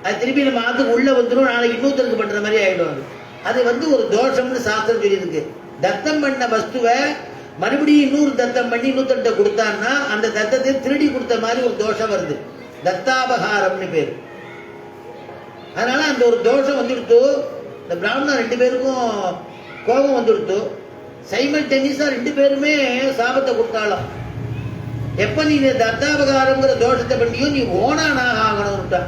அது திருப்பி நம்ம ஆத்துக்கு உள்ள வந்துடும், நாளைக்கு இன்னொருத்தருக்கு பண்ற மாதிரி ஆயிடும். அது வந்து ஒரு தோஷம்னு சாஸ்திரம் சொல்லியிருக்கு. தத்தம் பண்ண வஸ்துவை மறுபடியும் இன்னொரு தத்தம் பண்ணி இன்னொருத்தட்ட கொடுத்தான்னா அந்த தத்தத்தை திருடி கொடுத்த மாதிரி ஒரு தோஷம் வருது. தத்தாபகாரம்னு பேர். அதனால அந்த ஒரு தோஷம் வந்துடுத்து. இந்த பிராமணன் 2 பேருக்கும் கோபம் வந்துடுத்து. சைமல்டேனியஸா 2 பேருமே சாபத்தை கொடுத்தாலும், எப்ப நீ தத்தாபகாரம்ங்கிற தோஷத்தை பண்ணியோ நீ ஓனானாக ஆகணும்ட்டா.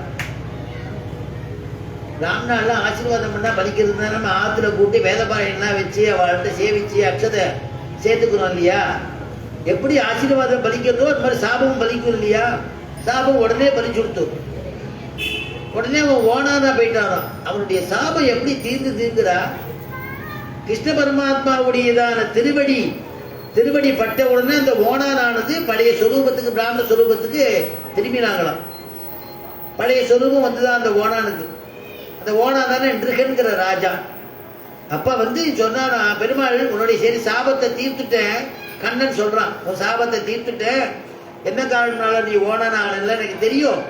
பிராமணாலாம் ஆசீர்வாதம் பண்ணா பலிக்கிறதுனா நம்ம ஆத்துல கூட்டி வேதபாராயணம்லாம் வச்சு அவள்கிட்ட சேவிச்சு அக்ஷதை சேர்த்துக்கிறோம் இல்லையா? எப்படி ஆசீர்வாதம் பலிக்கிறதோ அது மாதிரி சாபமும் பலிக்கும் இல்லையா? சாபம் உடனே பலிச்சு கொடுத்தோம். உடனே அவன் ஓனானா போயிட்டானான். அவனுடைய சாபம் எப்படி தீர்ந்துறா? கிருஷ்ண பரமாத்மாவுடையதான திருவடி பட்ட உடனே அந்த ஓனானானது பழைய சொரூபத்துக்கு, பிராமண சொரூபத்துக்கு திரும்பினாங்களாம். பழைய சொரூபம் வந்துதான் அந்த ஓனானுக்கு. அந்த ஓனா தானே நிருகன்கிற ராஜா. அப்ப வந்து சொன்னா, பெருமாள் உன்னுடைய சரி சாபத்தை தீர்த்துட்டேன். கண்ணன் சொல்றான், உன் சாபத்தை தீர்த்துட்டேன், என்ன காரணம்னால நீ ஓனானால எனக்கு தெரியும்,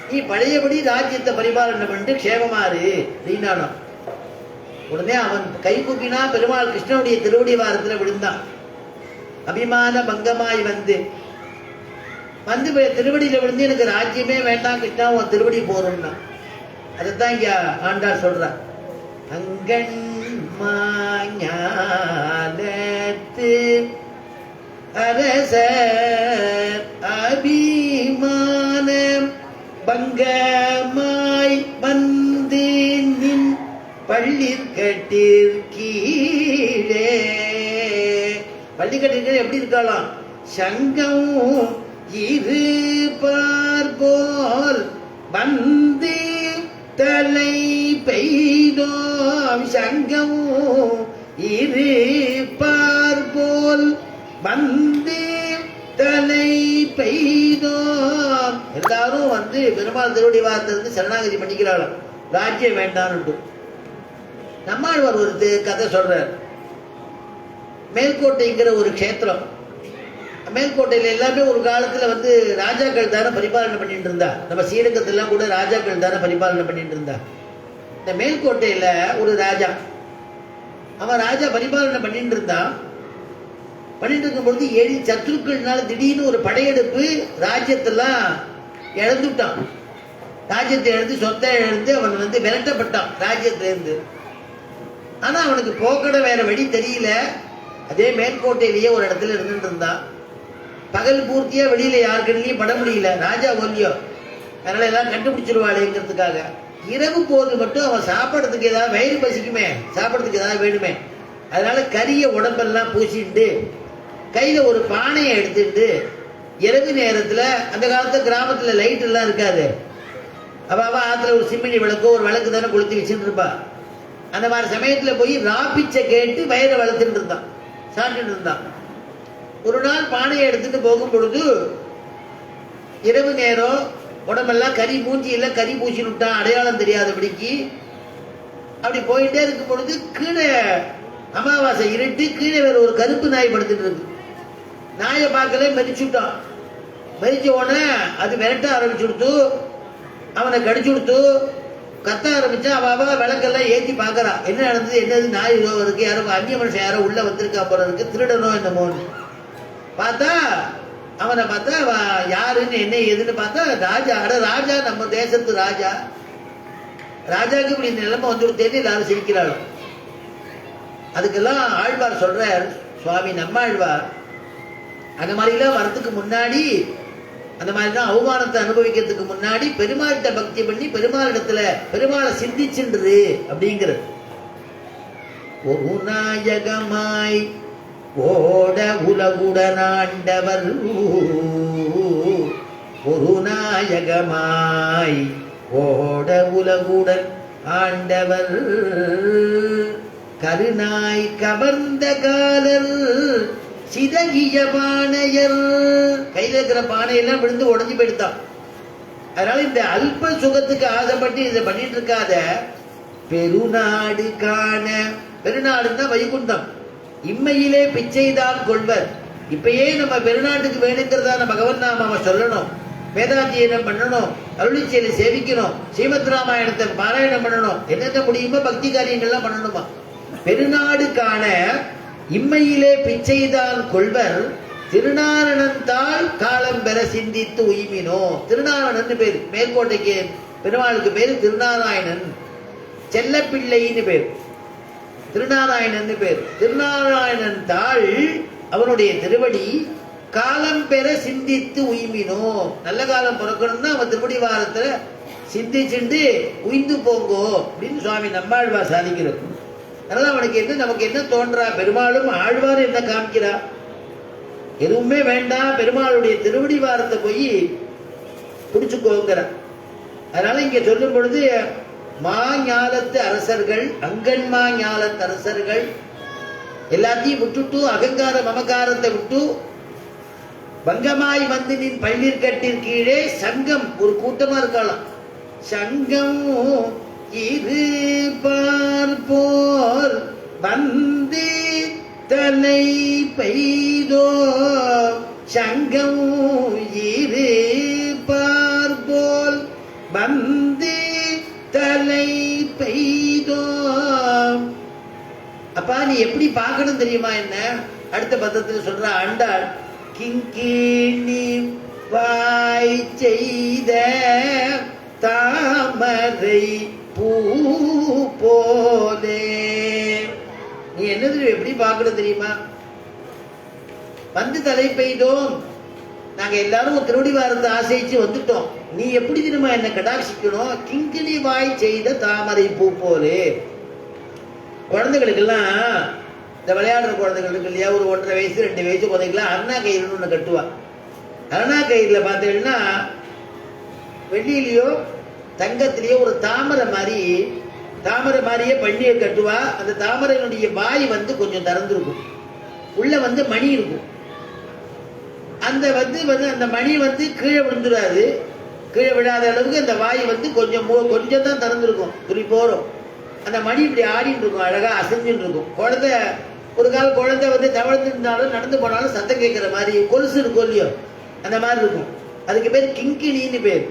நீ பழையபடி ராஜ்யத்தை பரிபாலனை பண்ணிட்டு க்ஷேமமாறு அப்படின்னானோ. உடனே அவன் கை கூப்பினா பெருமாள் கிருஷ்ணனுடைய திருவடி வாரத்துல விழுந்தான். அபிமான பங்கமாய் வந்து திருவடியில விழுந்து எனக்கு ராஜ்யமே வேண்டாம் கிருஷ்ணா, உன் திருவடி போறோம்னா. அதைத்தான் இங்க ஆண்டாள் சொல்ற. அங்கண் மாஞாலத்து அரசர் அபிமான பங்கமாய் வந்து நின் பள்ளிக்கட்டிற் கீழே. பள்ளிக்கட்டிற்கு எப்படி இருக்கலாம்? சங்கம் இரு பார்போல் வந்து தலை பெய்தோம். சங்கம் இரு பார்போல் வந்து தலை பெய்தோம். எல்லாரும் வந்து பெருமாள் திருவடி வாரத்திலிருந்து சரணாகதி பண்ணிக்கிறாளாம், ராஜ்யம் வேண்டான்னு. நம்மாழ்வார் ஒரு கதை சொல்றார். மேல்கோட்டைங்கிற ஒரு க்ஷேத்திரம். மேல்கோட்டையில எல்லாமே ஒரு காலத்துல வந்து ராஜாக்கள் தானே பரிபாலனை பண்ணிட்டு இருந்தா. நம்ம ஸ்ரீரங்கத்திலாம் கூட ராஜாக்கள் தானே பரிபாலனை பண்ணிட்டு இருந்தா. இந்த மேல்கோட்டையில ஒரு ராஜா, அவன் ராஜா பரிபாலனை பண்ணிட்டு இருந்தான். பண்ணிட்டு இருக்கும் பொழுது 7 சத்துருக்கள்னால திடீர்னு ஒரு படையெடுப்பு, ராஜ்யத்தெல்லாம் இழந்துட்டான். ராஜ்யத்தை இழந்து சொத்தை இழந்து அவன் வந்து விரட்டப்பட்டான் ராஜ்யத்திலிருந்து. ஆனா அவனுக்கு போக்கட வேற வழி தெரியல. அதே மேற்கோட்டையிலேயே ஒரு இடத்துல இருந்துட்டு இருந்தான். பகல் பூர்த்தியா வெளியில யாருக்கிட்டையும் பட முடியல, ராஜா ஒல்லியோ, அதனால எல்லாம் கண்டுபிடிச்சிருவாளேங்கிறதுக்காக. இரவு போது மட்டும் அவன் சாப்பிட்றதுக்கு ஏதாவது, வயிறு பசிக்குமே, சாப்பிட்றதுக்கு ஏதாவது வேணுமே, அதனால கரிய உடம்பெல்லாம் பூசிட்டு கையில ஒரு பானையை எடுத்துட்டு இரவு நேரத்துல, அந்த காலத்துல கிராமத்துல லைட் எல்லாம் இருக்காது, அவ ஆத்துல ஒரு சிம்மினி விளக்கோ ஒரு விளக்கு தானே கொளுத்தி வச்சுட்டு இருப்பா. அந்த மாதிரி சமயத்துல போய் ராப்பிச்சை கேட்டு வயிறை வளர்த்துட்டு இருந்தான், சாப்பிட்டு இருந்தான். ஒரு நாள் பானையை எடுத்துட்டு போகும் பொழுது இரவு நேரம் உடம்பெல்லாம் கறி, மூஞ்சியெல்லாம் கறி பூசி விட்டான், அடையாளம் தெரியாதபடிக்கு. அப்படி போயிட்டே இருக்கும் பொழுது கீழே அமாவாசை இருட்டு, கீழே வேற ஒரு கருப்பு நாய் படுத்துட்டு இருக்கு. நாயை பார்க்கல, மறிச்சுட்டான். மறிச்ச உடனே அது விரட்ட ஆரம்பிச்சுடுத்து, அவனை கடிச்சு கொடுத்து கத்த ஆரம்பிச்சா. அவ விளக்கெல்லாம் ஏற்றி பார்க்கறா, என்ன நடந்தது, என்னது, நாய் இருக்கு, யாரோ அந்நிய மனுஷன் யாரோ உள்ள வந்திருக்கா போல இருக்கு, திருடனோ என்னமோன்னு பார்த்தா. அவனை பார்த்தா யாருன்னு என்ன ஏதுன்னு பார்த்தா ராஜா. அட ராஜா, நம்ம தேசத்து ராஜா. ராஜாவுக்கு இப்படி நிலைமை வந்துடுத்தேன்னு எல்லாரும் சிரிக்கிறாளும். அதுக்கெல்லாம் ஆழ்வார் சொல்றார், சுவாமி நம்மாழ்வார் அந்த மாதிரிலாம் வரத்துக்கு முன்னாடி, அந்த மாதிரிதான் அவமானத்தை அனுபவிக்கிறதுக்கு முன்னாடி பெருமாள்கிட்ட பக்தி பண்ணி பெருமாளிடத்துல பெருமாளை சிந்திச்சுன்றது அப்படிங்கிறது. ஒரு நாயகமாய் ஓட உலகுடனாண்டவர், ஒரு நாயகமாய் ஓட உலகுடன் ஆண்டவர், கருநாய் கவர்ந்த காலர் சிதகிய பானையர். கையில இருக்கிற பானையெல்லாம் விழுந்து உடஞ்சி போயிடுத்தான். அதனால இந்த அல்ப சுகத்துக்கு ஆசைப்பட்டு இதை பண்ணிட்டு இருக்காத, பெருநாடு காண. பெருநாடுன்னா வைகுண்டம். இம்மையிலே பிச்சைதான் கொள்வர். இப்பயே நம்ம பெருநாட்டுக்கு வேணுங்கிறதான பகவன் நாம சொல்லணும், வேதாத்தியனம் பண்ணணும், அருளிச்செயலை சேவிக்கணும், ஸ்ரீமத் ராமாயணத்தை பாராயணம் பண்ணணும், என்னென்ன முடியுமோ பக்தி காரியங்கள்லாம் பண்ணணுமா. பெருநாடு காண இம்மையிலே பிச்சைதான் கொள்வர், திருநாரணந்தாள் காலம் பெற சிந்தித்து உய்மினோ. திருநாரணன் பேர், மேற்கோட்டைக்கு பெருமாளுக்கு பேரு திருநாராயணன், செல்லப்பிள்ளைன்னு பேர், திருநாராயணன் பேர். திருநாராயணன் தாள் அவனுடைய திருவடி காலம் பெற சிந்தித்து உய்மினோ. நல்ல காலம் பிறக்கணும்னா அவன் திருவடி வாரத்துல சிந்திச்சுண்டு உய்ந்து போங்கோ அப்படின்னு சுவாமி நம்மாழ்வார் சாதிக்கிறார். அதனால அவனுக்கு என்ன, நமக்கு என்ன தோன்றா, பெருமாளும் ஆழ்வார் என்ன காமிக்கிறா, எதுவுமே வேண்டாம், பெருமாளுடைய திருவடி வாரத்தை போய் பிடிச்சுக்கோங்கிற. அதனால இங்க சொல்லும் பொழுது மாஞாலத்து அரசர்கள், அங்கன்மா ஞாலத்து அரசர்கள் எல்லாத்தையும் விட்டுட்டு, அகங்கார மமகாரத்தை விட்டு பங்கமாய் வந்து நின் பள்ளிர் கட்டின் கீழே சங்கம் ஒரு கூட்டமா இருக்கலாம். சங்கம் இது பார்ப்போர் வந்து தலை பெய்தோ, சங்கம் இரு பார்ப்போல் வந்து தலை பெய்தோ. அப்பா நீ எப்படி பார்க்கணும் தெரியுமா என்ன? அடுத்த பதத்தில் சொல்ற ஆண்டாள், கிங்கிணி வாய் செய்த தாமரை பூ போலே. நீ என்னது எப்படி பார்க்கணும் தெரியுமா? வந்து தலை பெய்தோம், நாங்க எல்லாரும் ஒரு திருவடி வாரத்தை ஆசைச்சு வந்துட்டோம், நீ எப்படி தெரியுமா என்ன கடாட்சிக்கணும்? கிங்கிணி வாய் செய்த தாமரை பூ போலே. குழந்தைகளுக்கெல்லாம், இந்த விளையாடுற குழந்தைகளுக்கு இல்லையா, ஒரு 1.5 வயசு 2 வயசு குழந்தைகளாம் அருணா கயிறுன்னு ஒன்று கட்டுவா. அருணா கயிறுல பார்த்தீங்கன்னா வெள்ளியிலையோ தங்கத்திலேயோ ஒரு தாமரை மாதிரியே பண்ணியை கட்டுவா. அந்த தாமரையினுடைய வாய் வந்து கொஞ்சம் திறந்துருக்கும், உள்ள வந்து மணி இருக்கும். அந்த அந்த மணி வந்து கீழே விழுந்துடாது, கீழே விழாத அளவுக்கு அந்த வாய் வந்து கொஞ்சம் தான் திறந்துருக்கும், துளி போறோம். அந்த மணி இப்படி ஆடிட்டு இருக்கும், அழகா அசைஞ்சுட்டு இருக்கும். ஒரு கால குழந்தை வந்து தவழ்ந்துருந்தாலும் நடந்து போனாலும் சத்தம் கேட்கிற மாதிரி, கொலுசு இருக்கும் இல்லையோ, அந்த மாதிரி இருக்கும். அதுக்கு பேர் கிங்கிணின்னு பேர்.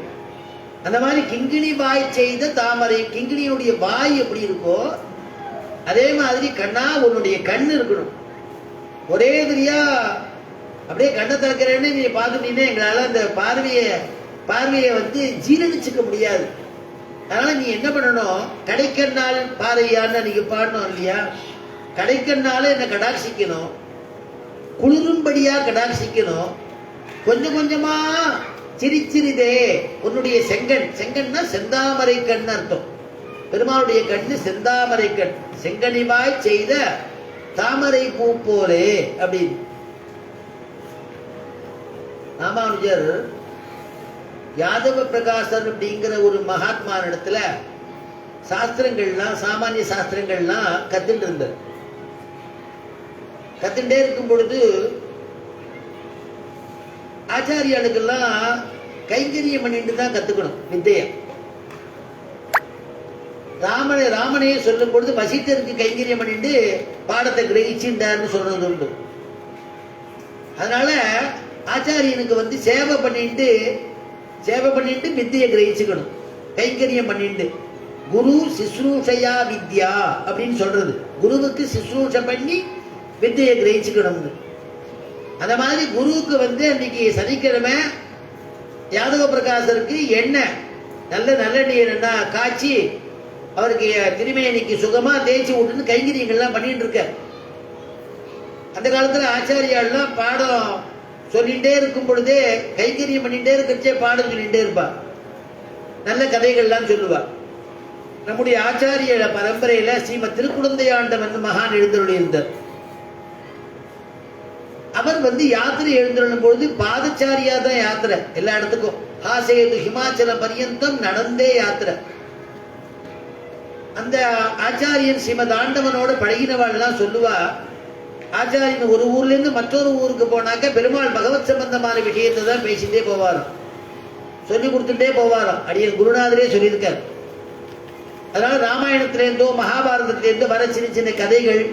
அந்த மாதிரி கிங்கிணி வாய் செய்த தாமரை, கிங்கிணியுடைய வாய் எப்படி இருக்கோ அதே மாதிரி கண்ணா உன்னுடைய கண் இருக்கணும். ஒரே தெரியா அப்படியே கண்ணை திறக்கிறேன்னு நீ பார்த்துட்டீங்கன்னா எங்களால அந்த பார்வையை வந்து ஜீரணிச்சுக்க முடியாது. அதனால நீ என்ன பண்ணணும், கடைக்கண்ணால் பாறையான்னு அன்னைக்கு பாடணும் இல்லையா, கடைக்கண்ணால என்ன கடாட்சிக்கணும், குளிரும்படியா கடாட்சிக்கணும். கொஞ்சம் கொஞ்சமா சிரிச்சிரிதே உன்னுடைய செங்கன்னா செந்தாமரை கண் அர்த்தம். பெருமாளுடைய கண்ணு செந்தாமரை கண், செங்கனிவாய் செய்த தாமரை பூ போலே அப்படின்னு. ராமானுஜர் யாதவ பிரகாசன் அப்படிங்கிற ஒரு மகாத்மா இடத்துல சாஸ்திரங்கள்லாம், சாமானிய சாஸ்திரங்கள்லாம் கத்துட்டு இருந்தார். கத்துட்டே இருக்கும் பொழுது ஆச்சாரியாளுக்கெல்லாம் கைங்கரியம் பண்ணிட்டு தான் கத்துக்கணும் வித்தைய. ராமனையே சொல்லும் பொழுது வசிட்டருக்கு கைங்கரியம் பண்ணிட்டு பாடத்தை கிரகிச்சுட்டார்னு சொல்றது உண்டு. அதனால ஆச்சாரியனுக்கு வந்து சேவை பண்ணிட்டு வித்தியை கிரகிச்சுக்கணும், கைங்கரியம் பண்ணிட்டு. குரு சிஸ்ரூஷையா வித்யா அப்படின்னு சொல்றது, குருவுக்கு சிஸ்ரூஷ பண்ணி வித்தியை கிரகிச்சுக்கணும். அந்த மாதிரி குருவுக்கு வந்து அன்னைக்கு சனிக்கிழமை யாதவ பிரகாசருக்கு எண்ணெய் நல்லெண்ணெய் காய்ச்சி அவருக்கு திருமேனிக்கு சுகமா தேய்ச்சி விட்டுன்னு கைங்கரியங்கள்லாம் பண்ணிட்டு இருக்க. அந்த காலத்துல ஆச்சாரியாலாம் பாடம் சொல்லிட்டே இருக்கும் பொழுதே கைங்கரியம் பண்ணிட்டே இருக்கச்சே பாடம் சொல்லிட்டே இருப்பா, நல்ல கதைகள்லாம் சொல்லுவா. நம்முடைய ஆச்சாரிய பரம்பரையில ஸ்ரீமத் திருக்குழந்தையாண்டவன் மகான் எழுந்தருளி இருந்தார். அவர் வந்து யாத்திரை எழுந்தருளும் பொழுது பாதச்சாரியா தான் யாத்திரை எல்லா இடத்துக்கும். ஹாசேது ஹிமாச்சல பரியந்தம் நடந்தே யாத்திரை. அந்த ஆச்சாரியன் ஸ்ரீமத் ஆண்டவனோட பழகினவாள் எல்லாம் சொல்லுவா, ஆச்சாரியன் ஒரு ஊர்ல இருந்து மற்றொரு ஊருக்கு போனாக்க பெருமாள் பகவத் சம்பந்தமான விஷயத்தை தான் பேசிட்டே போவாராம், சொல்லி கொடுத்துட்டே போவாராம். அடியன் குருநாதரே சொல்லியிருக்கார். அதனால ராமாயணத்திலேருந்தோ மகாபாரதத்திலேருந்தோ வர சின்ன சின்ன கதைகள்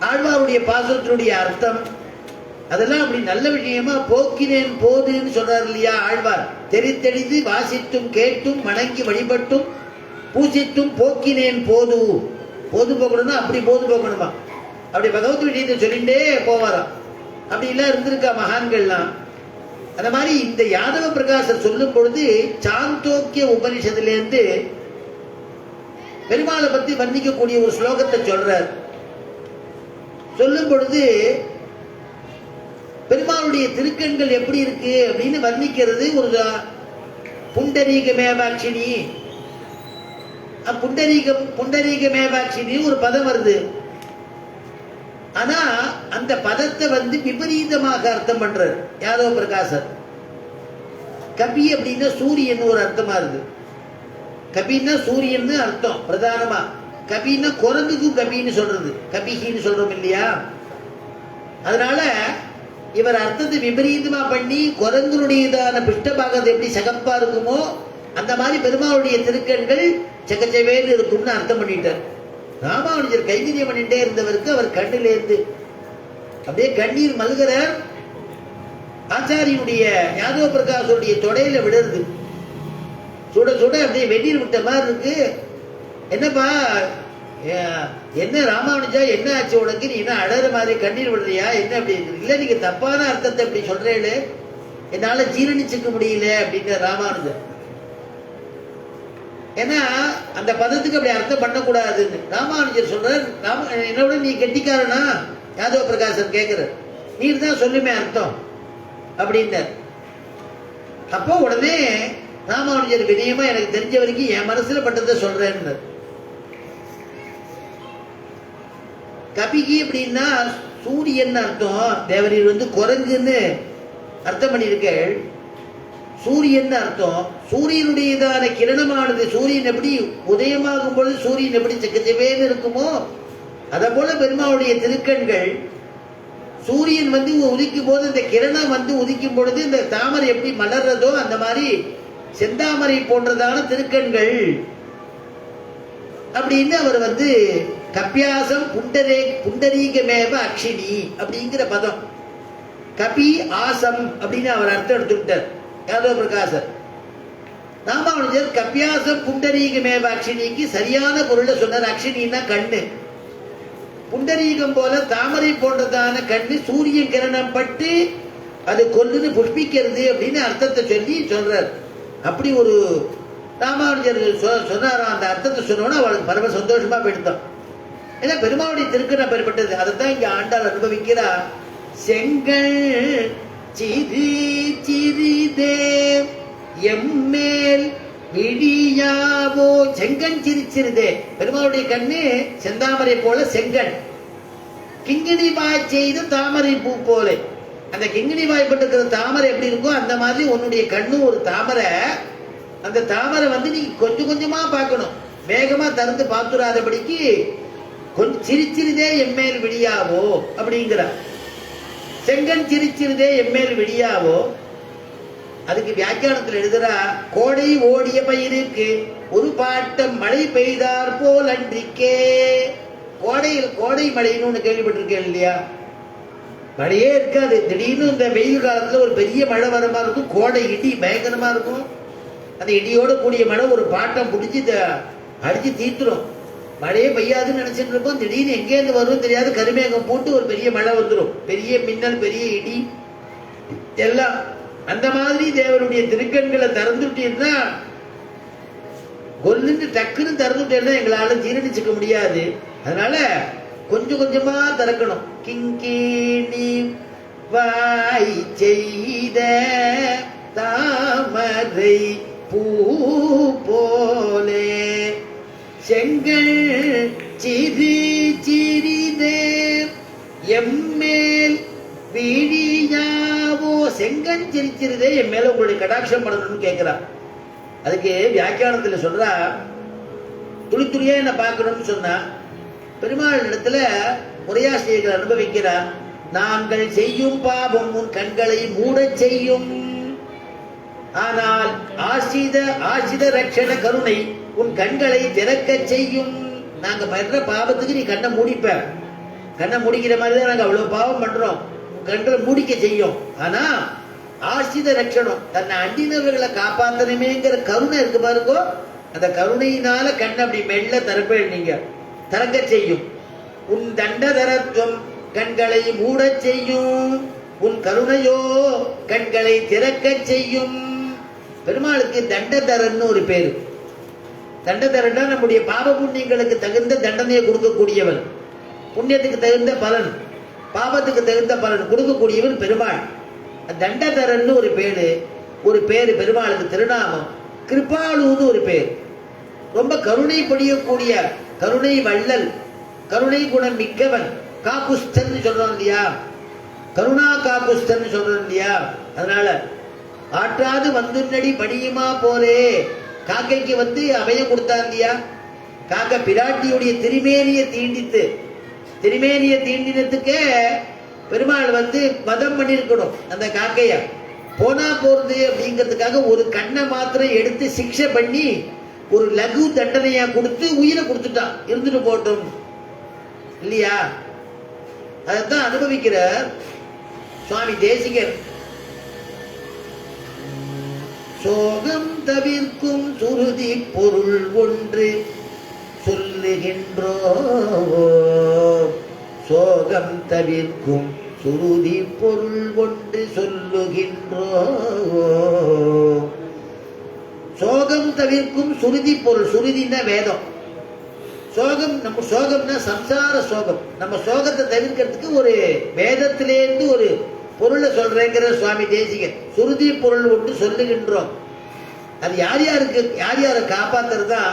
ஆழ்வாருடைய பாசுரத்தினுடைய அர்த்தம் அதெல்லாம் அப்படி நல்ல விஷயமா போக்கினேன் போதுன்னு சொல்றாரு இல்லையா ஆழ்வார். தெரித்தெளிந்து வாசித்தும் கேட்டும் வணங்கி வழிபட்டும் பூசித்தும் போக்கினேன் போது. போது போக்கணும்னா அப்படி போது போக்கணுமா, அப்படி பகவத் விஷயத்தை சொல்லிட்டே போவாராம். அப்படி எல்லாம் இருந்திருக்கா மகான்கள்லாம். அந்த மாதிரி இந்த யாதவ பிரகாசர் சொல்லும் பொழுது சாந்தோக்கிய உபனிஷத்திலிருந்து பெருமாளை பத்தி வர்ணிக்கக்கூடிய ஒரு ஸ்லோகத்தை சொல்றார். சொல்லும் பொழுது பெருமாளுடைய திருக்கண்கள் எப்படி இருக்கு அப்படின்னு வர்ணிக்கிறது. ஒரு புண்டரீக மேவாட்சினி, புண்டரீக மேவாட்சினி ஒரு பதம் வருது. ஆனா அந்த பதத்தை விபரீதமாக அர்த்தம் பண்றார் யாதவ பிரகாசர். கபி அப்படின்னா சூரியன் ஒரு அர்த்தமா இருக்கு. கபின்னா சூரியன் அர்த்தம் பிரதானமா. கபின்னா குரங்குக்கும் கபின்னு சொல்றது, கபிகின்னு சொல்றோம் இல்லையா. அதனால இவர் அர்த்தத்தை விபரீதமா பண்ணி குரங்குடையதான பிஷ்டபாகத்தை எப்படி சகப்பா இருக்குமோ அந்த மாதிரி பெருமாளுடைய திருக்கண்கள் செக்கச்சவேன்னு இருக்கும்னு அர்த்தம் பண்ணிட்டார். ராமானுஜர் கைங்கரியம் பண்ணிட்டே இருந்தவருக்கு அவர் கண்ணிலேருந்து அப்படியே கண்ணீர் மல்கிறார். ஆச்சாரியனுடைய யாதவ பிரகாசனுடைய தொடையில விடுறது. சுட சுட அப்படியே வெந்நீர் விட்ட மாதிரி இருக்கு. என்னப்பா என்ன ராமானுஜா, என்ன ஆச்சு உனக்கு? நீ என்ன அழற மாதிரி கண்ணீர் விடுறியா? என்ன அப்படி இருக்கு? இல்ல நீங்க தப்பான அர்த்தத்தை அப்படி சொல்றேன்னு என்னால ஜீரணிச்சுக்க முடியல அப்படிங்கிற ராமானுஜர். ஏன்னா அந்த பதத்துக்கு அப்படி அர்த்தம் பண்ணக்கூடாதுன்னு ராமானுஜர் சொல்றார். என்னோட நீ கெட்டிக்காரனா? யாதவ பிரகாசன் கேட்கிற, நீர் தான் சொல்லுமே அர்த்தம் அப்படின்னார். அப்போ உடனே ராமானுஜர் வினயமா எனக்கு தெரிஞ்ச வரைக்கும் என் மனசுல பட்டதை சொல்றேன்னு. கபிகி அப்படின்னா சூரியன் அர்த்தம். தேவரீர் குரங்குன்னு அர்த்தம் பண்ணியிருக்கேள். சூரியன் அர்த்தம். சூரியனுடையதான கிரணமானது, சூரியன் எப்படி உதயமாகும் பொழுது சூரியன் எப்படி செக்கச்சவேன்னு இருக்குமோ அத போல பெருமாளுடைய திருக்கண்கள் சூரியன் உதிக்கும் போது இந்த கிரணம் உதிக்கும் பொழுது இந்த தாமரை எப்படி மலர்றதோ அந்த மாதிரி செந்தாமரை போன்றதான திருக்கண்கள் அப்படின்னு அவர் கப்பியாசம் புண்டரீகமேவ அக்ஷினி அப்படிங்கிற பதம். கபி ஆசம் அப்படின்னு அவர் அர்த்தம் எடுத்துக்கிட்டார் யாதவ பிரகாசர். ராமானுஜர் கப்பியாசம் புண்டரீகமேவ அக்ஷினிக்கு சரியான பொருளை சொன்னார். அக்ஷினா கண்ணு, புண்டரீகம் போல தாமரை போன்றதான கண்ணு சூரியன் கிரணம் பட்டு அது கொல்லுன்னு புஷ்பிக்கிறது அப்படின்னு அர்த்தத்தை சொல்லி சொல்றார். அப்படி ஒரு ராமானுஜர் சொன்னாராம். அந்த அர்த்தத்தை சொன்னோன்னா அவளுக்கு பரம சந்தோஷமா போயிடுத்தோம். ஏன்னா பெருமாளுடைய திருக்கணம் பெறப்பட்டது. அதைத்தான் இங்க ஆண்டாள் அனுபவிக்கிறார். செங்கல் சிறு சிறிதே எம்மேல் விழியாவோ. செங்கன் சிரிச்சிருதே. பெருமாளுடைய கண்ணு செந்தாமரை போல செங்கன். கிங்கிணி வாய் செய்து தாமரை பூ போல. அந்த கிங்கிணி வாய்ப்பட்டிருக்கிற தாமரை எப்படி இருக்கோ அந்த மாதிரி உன்னுடைய கண்ணு ஒரு தாமரை. அந்த தாமரை நீ கொஞ்சம் கொஞ்சமா பார்க்கணும், வேகமா திறந்து பார்த்துடாதபடிக்கு கொஞ்சம் சிரிச்சிருதே எம்மேல் விழியாவோ அப்படிங்கிற. செங்கன் சிரிச்சிருதே எம்மேல் விழியாவோ. அதுக்கு வியாக்கியானத்தில் எழுதுறா, கோடை ஓடிய பயிருக்கு ஒரு பாட்டம் மழை பெய்தார் போல் அன்றிக்கே. கோடை மழைன்னு ஒண்ணு கேள்விப்பட்டிருக்கேன் இல்லையா? மழையே இருக்காது, திடீர்னு இந்த வெயில் காலத்துல ஒரு பெரிய மழை வர மாதிரி இருக்கும். கோடை இடி பயங்கரமா இருக்கும். அந்த இடியோட கூடிய மழை ஒரு பாட்டம் பிடிச்சி அடிச்சு தீர்த்துரும். மழையே பெய்யாதுன்னு நினைச்சிட்டு இருப்போம். திடீர்னு எங்கேருந்து வரும் தெரியாது, கருமேகம் போட்டு ஒரு பெரிய மழை வந்துடும். பெரிய மின்னல், பெரிய இடி எல்லாம். அந்த மாதிரி தேவனுடைய திருக்கண்களை திறந்துட்டீங்கன்னா கொல்லுன்னு டக்குன்னு திறந்துட்டேன்னா எங்களால ஜீரணிச்சுக்க முடியாது. அதனால கொஞ்சம் கொஞ்சமா திறக்கணும். கிங்கிணி வாய் செய்த தாமரை பூ போலே செங்கல் சிறு சிறிதே எம்மேல் விழியாவோ. செங்கன் சிரிச்சிருதே என் மேல உங்களுடைய கடாட்சம் பண்ணணும்னு கேட்கிறார். அதுக்கு வியாக்கியானத்துல சொல்றா, துளி துளியா என்ன பார்க்கணும்னு சொன்னா பெருமாள் இடத்துல முறையாசிரியர்கள் அனுபவிக்கிறார். நாங்கள் செய்யும் பாவம் உன் கண்களை மூடச் செய்யும், ஆனால் ஆசித ரட்சண கருணை உன் கண்களை திறக்க செய்யும். நாங்க பண்ற பாவத்துக்கு நீ கண்ணை மூடிப்ப, கண்ணை முடிக்கிற மாதிரி தான் நாங்கள் அவ்வளவு பாவம் பண்றோம், கண்ணை மூடிக்க செய்யும். ஆனா ஆசிரித ரட்சணம், தன்னை அண்டினவர்களை காப்பாற்றணுமேங்கிற கருணை இருக்கு பாருங்கோ, அந்த கருணையினால கண்ணை அப்படி மெல்ல திறப்பேன் நீங்க திறக்க செய்யும். உன் தண்டதரத்துவம் கண்களை மூட செய்யும், உன் கருணையோ கண்களை திறக்க செய்யும். பெருமாளுக்கு தண்டதரன்னு ஒரு பேரு. தண்டதரன்னா நம்முடைய பாவ புண்ணியங்களுக்கு தகுந்த தண்டனையை கொடுக்கக்கூடியவன், புண்ணியத்துக்கு தகுந்த பலன், பாவத்துக்கு தகுந்த பலன் கொடுக்கக்கூடியவன் பெருமாள். தண்டதரன்னு ஒரு பேரு பெருமாளுக்கு திருநாமம். கிருபாலுன்னு ஒரு பேர், ரொம்ப கருணை பொழியக்கூடிய கருணை வள்ளல், கருணை குணம் மிக்கவன். காக்குஸ்தன் சொல்றோம் இல்லையா, கருணா காக்குஸ்தன் சொல்றோம் இல்லையா. அதனால ஆற்றாது வந்துன்னடி படியுமா போலே, காக்கைக்கு அபயம் கொடுத்தான் இல்லையா. காக்கை பிராட்டியுடைய திருமேனியை தீண்டினத்துக்கே பெருமாள் வதம் பண்ணிருக்கணும் அந்த காக்கைய. போனா போறது அப்படிங்கிறதுக்காக ஒரு கண்ணை மாத்திரம் எடுத்து சிக்ஷை பண்ணி ஒரு லகு தண்டனையா கொடுத்து உயிரை கொடுத்துட்டான், இருந்துட்டு போட்டும் இல்லையா. அதைத்தான் அனுபவிக்கிறார் சுவாமி தேசிகர். சோகம் தவிர்க்கும் சுருதி பொருள் ஒன்று சொல்லுகின்றோ, சோகம் தவிர்க்கும் சுருதி பொருள் ஒன்று சொல்லுகின்றோ. சோகம் தவிர்க்கும் சுருதி பொருள், சுருதினா வேதம், சோகம் நம்ம சோகம்னா சம்சார சோகம். நம்ம சோகத்தை தவிர்க்கிறதுக்கு ஒரு வேதத்திலேருந்து ஒரு பொருளை சொல்றேங்கிற சுவாமி தேசிகன். சுருதி பொருள் ஒன்று சொல்லுகின்றோம். அது யார் யாரை காப்பாத்துறதா.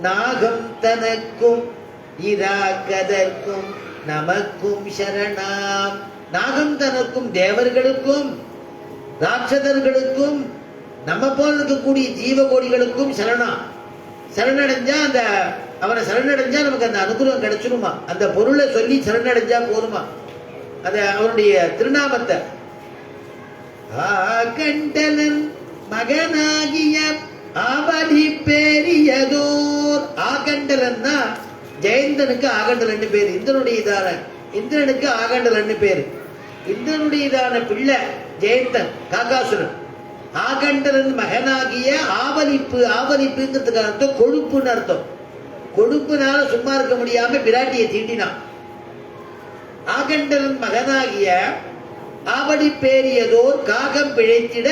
நாகம் தனக்கும் இராக்கதற்கும் நமக்கும் சரணாம். நாகம் தனக்கும் தேவர்களுக்கும் ராட்சதர்களுக்கும் நம்ம போல இருக்கக்கூடிய ஜீவகோடிகளுக்கும் சரணடைஞ்சா அவனை சரணடைஞ்சா நமக்கு அந்த அனுகிரகம் கிடைச்சிருமா. அந்த பொருளை சொல்லி சரணடைஞ்சா போருமா, அவனுடைய திருநாமத்தை. ஆகண்டலன் மகனாகிய ஆவடி பெரியதோர். ஆகண்டலன்னா ஜெயந்தனுக்கு ஆகண்டலன்னு பேரு, இந்திரனுக்கு ஆகண்டலன்னு பேரு. இந்திரனுடையதான பிள்ளை ஜெயந்தன், காகாசுரன். ஆகண்டலன் மகனாகிய ஆவலிப்புங்கிறதுக்கு அர்த்தம் கொழுப்புன்னு அர்த்தம். கொழுப்புனால சும்மா இருக்க முடியாம பிராட்டியை தீண்டினான். ஆகண்டலன் மகனாகிய ஆவடி பேரியதோர் காகம் பிழைத்திட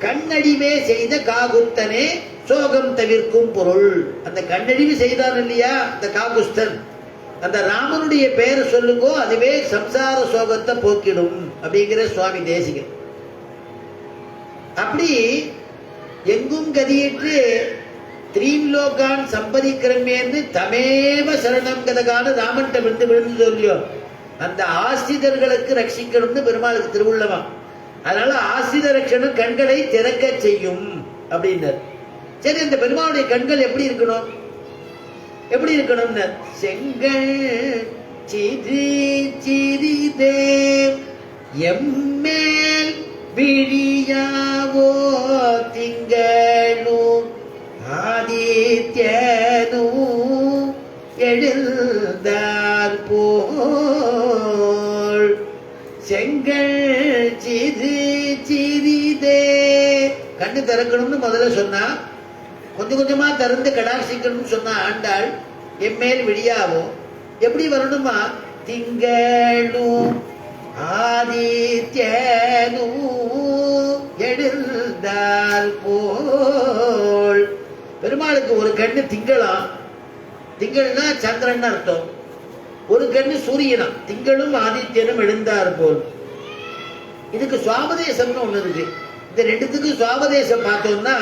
கண்ணடிவே செய்த காகுத்தனே சோகம் தவிர்க்கும் பொருள். அந்த கண்ணடிவு செய்தான் இல்லையா அந்த காகுஸ்தன், அந்த ராமனுடைய பெயரை சொல்லுங்கோ, அதுவே சம்சார சோகத்தை போக்கிடும் அப்படிங்கிற சுவாமி தேசிகன். அப்படி எங்கும் கதியிட்டு திரீம்லோகான் சம்பதிக்கிறமேன்னு தமேவ சரணம் கதகான ராமன்ட்ட விழுந்து சொல்லியோ, அந்த ஆசிரியர்களுக்கு ரட்சிக்கணும்னு பெருமாளுக்கு திருவுள்ளமா. அதனால ஆசிரிய ரட்சணம் கண்களை திறக்க செய்யும் அப்படின்னார். சரி, அந்த பெருமாளுடைய கண்கள் எப்படி இருக்கணும்னு, செங்கல் சிறிதே எம்மேல் விழியாவோ திங்களும் ஆதித்யனும் எழுந்தார் போல். செங்கல் சிறிதே கண்ணு திறக்கணும்னு முதல்ல சொன்னா, கொஞ்சம் கொஞ்சமா திறந்து கடாட்சிக்கணும்னு சொன்னா ஆண்டாள். எம்மேல் விழியாவோ எப்படி வரணுமா, திங்களும் ஆதித்யனும் எழுந்தால் போல். பெருமாளுக்கு ஒரு கண்ணு திங்களாம், திங்கள்னா சந்திரன் அர்த்தம். ஒரு கண்ணு சூரியனா, திங்களும் ஆதித்யனும் எழுந்தார் போல். இதுக்கு சுவாபதேசம்னு ஒண்ணு இருக்கு. இந்த ரெண்டுத்துக்கும் சுவாபதேசம் பார்த்தோம்னா,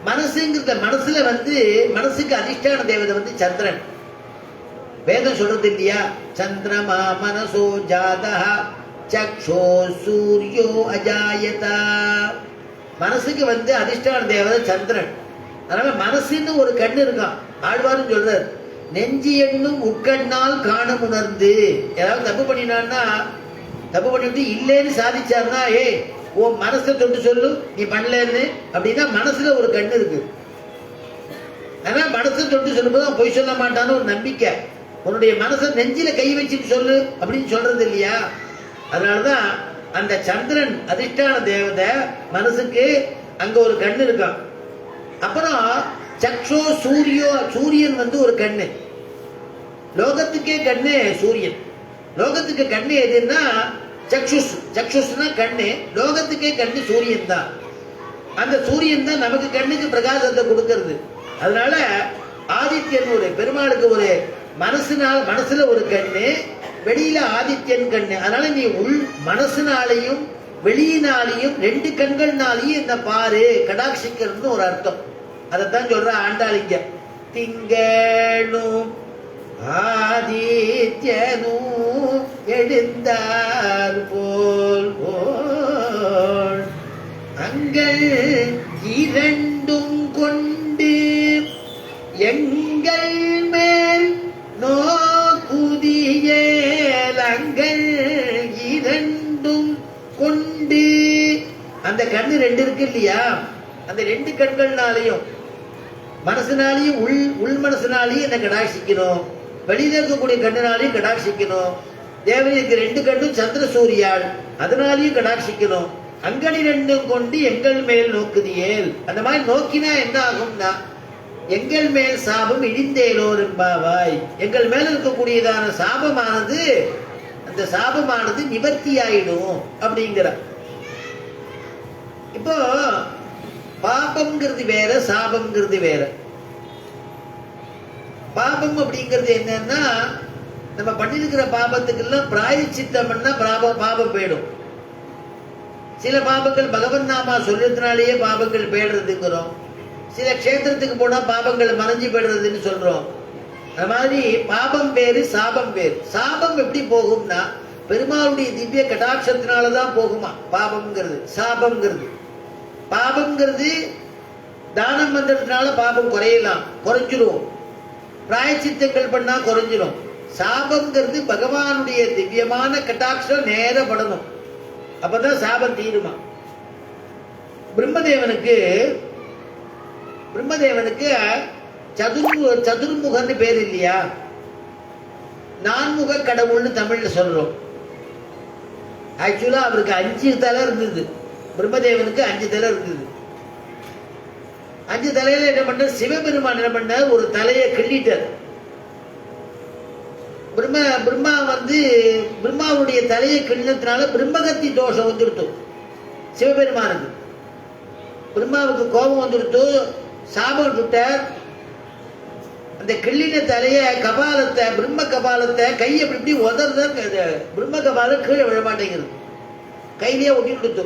மனசுங்கிறத மனசுக்கு அதிஷ்டான தேவதை சந்திரன். வேதம் சொல்றது இல்லையா, சந்திரமா மனசோ ஜாதா சக்ஷோ சூரியோ அஜாயதா. மனசுக்கு அதிஷ்டான தேவதை சந்திரன். அதனால மனசுன்னு ஒரு கண்ணு இருக்கான். ஆழ்வாரும் சொல்றார், நெஞ்சி என்னும் உட்கண்ணால் காண உணர்ந்து. ஏதாவது தப்பு பண்ணிட்டு இல்லைன்னு சாதிச்சாருன்னா, உன் மனசை தொட்டு சொல்லு நீ பண்ணலன்னு அப்படின்னா மனசுல ஒரு கண்ணு இருக்கு. அதனால மனசை தொட்டு சொல்லும்போது அவன் பொய் சொல்ல மாட்டான்னு ஒரு நம்பிக்கை. உன்னுடைய மனசை நெஞ்சில கை வச்சுட்டு சொல்லு அப்படின்னு சொல்றது இல்லையா? அதனாலதான் அந்த சந்திரன் அதிஷ்டான தேவதை மனசுக்கு அங்க ஒரு கண்ணு இருக்கான். அப்புறம் சக்ஷோ சூரியோ, சூரியன் ஒரு கண்ணு. லோகத்துக்கே கண்ணு சூரியன். லோகத்துக்கு கண்ணு எதுன்னா சக்ஷுஷ். சக்ஷுஷ்னா கண்ணு. லோகத்துக்கே கண்ணு சூரியன் தான். அந்த சூரியன் தான் நமக்கு கண்ணுக்கு பிரகாசத்தை கொடுக்கிறது. அதனால ஆதித்யன் ஒரு பெருமாளுக்கு ஒரு மனசுல ஒரு கண்ணு, வெளியில ஆதித்யன் கண்ணு. அதனால நீ உள் மனசுனாலையும் வெளியினாலையும் ரெண்டு கண்கள்னாலையும் என்ன பாரு, கடாட்சிக்கிறதுன்னு ஒரு அர்த்தம். அதைத்தான் சொல்ற ஆண்டாளிங்க. திங்களும் ஆதித்யனும் எழுந்தார் போல் போல் அங்கள் இரண்டும் கொண்டு எங்கள் மேல் நோக்குதியங்கள் இரண்டும் கொண்டு. அந்த கண்ணு ரெண்டு இருக்கு இல்லையா? அந்த ரெண்டு கண்கள்னாலையும் மனசுனாலையும் உள் மனசுனாலையும் என்ன கடாட்சிக்கணும், வெளியில இருக்கக்கூடிய கண்ணுனாலையும் கடாட்சிக்கணும். தேவனுக்கு ரெண்டு கண்ணும் சந்திர சூரியாள், அதனாலையும் கடாட்சிக்கணும். அங்கனி ரெண்டும் கொண்டு எங்கள் மேல் நோக்குதியேல். அந்த மாதிரி நோக்கினா என்ன ஆகும்னா, எங்கள் மேல் சாபம் இழிந்தேலோர் என்பாவாய். எங்கள் மேல இருக்கக்கூடியதான சாபமானது, அந்த சாபமானது நிவர்த்தி ஆயிடும் அப்படிங்கிற. இப்போ பாபம்ங்கிறது வேற, சாபம்ங்கிறது வேற. பாபம் அப்படிங்கிறது என்னன்னா, நம்ம பண்ணிருக்கிற பாபத்துக்கு எல்லாம் பிராயச்சித்தம் பண்ணா பாபம் போயிடும். சில பாபங்கள் பகவன் நாமா சொல்றதுனாலேயே பாபங்கள் போயிடுறதுங்கிறோம். சில க்ஷேத்திரத்துக்கு போனா பாபங்கள் மறைஞ்சு போயிடுறதுன்னு சொல்றோம். அந்த மாதிரி பாபம் வேறு, சாபம் வேறு. சாபம் எப்படி போகும்னா, பெருமாளுடைய திவ்ய கடாட்சத்தினாலதான் போகுமா பாபம்ங்கிறது. பாபம்ங்கிறது தானம் பண்றதுனால பாபம் குறையலாம், குறைஞ்சிரும். பிராயச்சித்தங்கள் பண்ணா குறைஞ்சிரும். சாபம்ங்கிறது பகவானுடைய திவ்யமான கட்டாட்சம் நேர படணும், அப்பதான் சாபம் தீருமா. பிரம்மதேவனுக்கு சதுர்முகன்னு பேர் இல்லையா? நான்முக கடவுள்னு தமிழ்ல சொல்றோம். ஆக்சுவலா அவருக்கு 5 தலை இருந்தது. பிரம்மதேவனுக்கு 5 தலை இருந்தது. 5 தலையில என்ன பண்ண, சிவபெருமான் என்ன பண்ண, ஒரு தலையை கிள்ளிட்டார். பிரம்மாவுடைய தலையை கிள்ளினதுனால பிரம்மகத்தி தோஷம் வந்துடுத்து சிவபெருமானுக்கு. பிரம்மாவுக்கு கோபம் வந்துடுத்து, சாபம் விட்டார். அந்த கிள்ளின தலைய கபாலத்தை, பிரம்ம கபாலத்தை கையை இப்படி உதறத, பிரம்ம கபாலம் கீழே விழமாட்டேங்கிறது, கையிலேயே ஒட்டி கொடுத்து.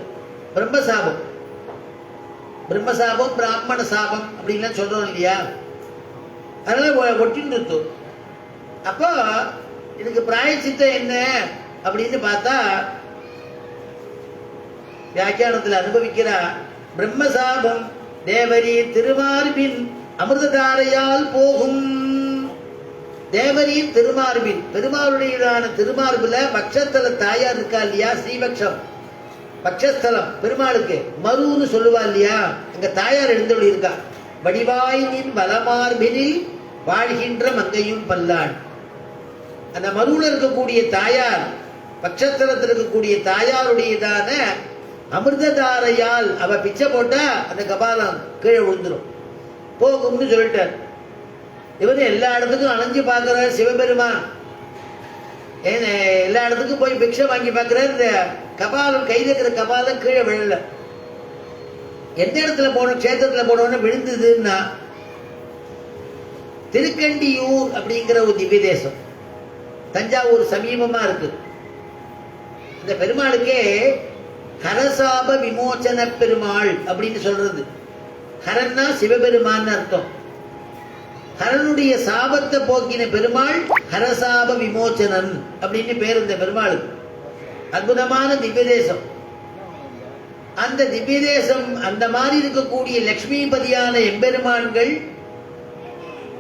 பிரம்மசாபம், பிராமண சாபம் அப்படின்லாம் சொல்றோம் இல்லையா? அதனால ஒட்டின்னு கொடுத்து. அப்போ இதுக்கு பிராயச்சித்தம் என்ன அப்படின்னு பார்த்தா, வியாக்கியானத்தில் அனுபவிக்கிறா. பிரம்மசாபம் தேவரி திருமார்பின் அமிர்ததாரையால் போகும். தேவரின் திருமார்பின், பெருமாளுடையதான திருமார்புல பக்ஷஸ்தல தாயார் இருக்கா இல்லையா? ஸ்ரீபக்ஷம் பக்ஷஸ்தலம் பெருமாளுக்கு மருன்னு சொல்லுவா இல்லையா? அங்க தாயார் எழுந்தொழி இருக்கா. வடிவாயினின் வலமார்பினில் வாழ்கின்ற மங்கையும் பல்லான். அந்த மருவுல இருக்கக்கூடிய தாயார், பக்ஷஸ்தலத்தில் இருக்கக்கூடிய தாயாருடையதான அமிர்ததாரையால் அவ பிச்சை போட்டா அந்த கபாலம் கீழே விழுந்துரும், போகும்னு சொல்லிட்டார். இவர் எல்லா இடத்துக்கும் அலைஞ்சு பார்க்கிறார் சிவபெருமான். எல்லா இடத்துக்கும் போய் பிக்ஷை வாங்கி பார்க்கிறார். இந்த கபாலம், கையில் இருக்கிற கபாலம் கீழே விழல. எந்த இடத்துல போனோம், கஷேத்திரத்துல போனோம்னு விழுந்ததுன்னா, திருக்கண்டியூர் அப்படிங்கிற ஒரு திவ்ய தேசம் தஞ்சாவூர் சமீபமா இருக்கு. இந்த பெருமாளுக்கே ஹரசாப விமோச்சன பெருமாள் அப்படின்னு சொல்றது. ஹரன்னா சிவபெருமான் அர்த்தம். ஹரனுடைய சாபத்தை போக்கின பெருமாள் ஹரசாப விமோச்சனன் அப்படின்னு பேர் இந்த பெருமாளுக்கு. அற்புதமான திவ்ய தேசம். அந்த திவ்ய தேசம், அந்த மாதிரி இருக்கக்கூடிய லட்சுமிபதியான எம்பெருமான்கள்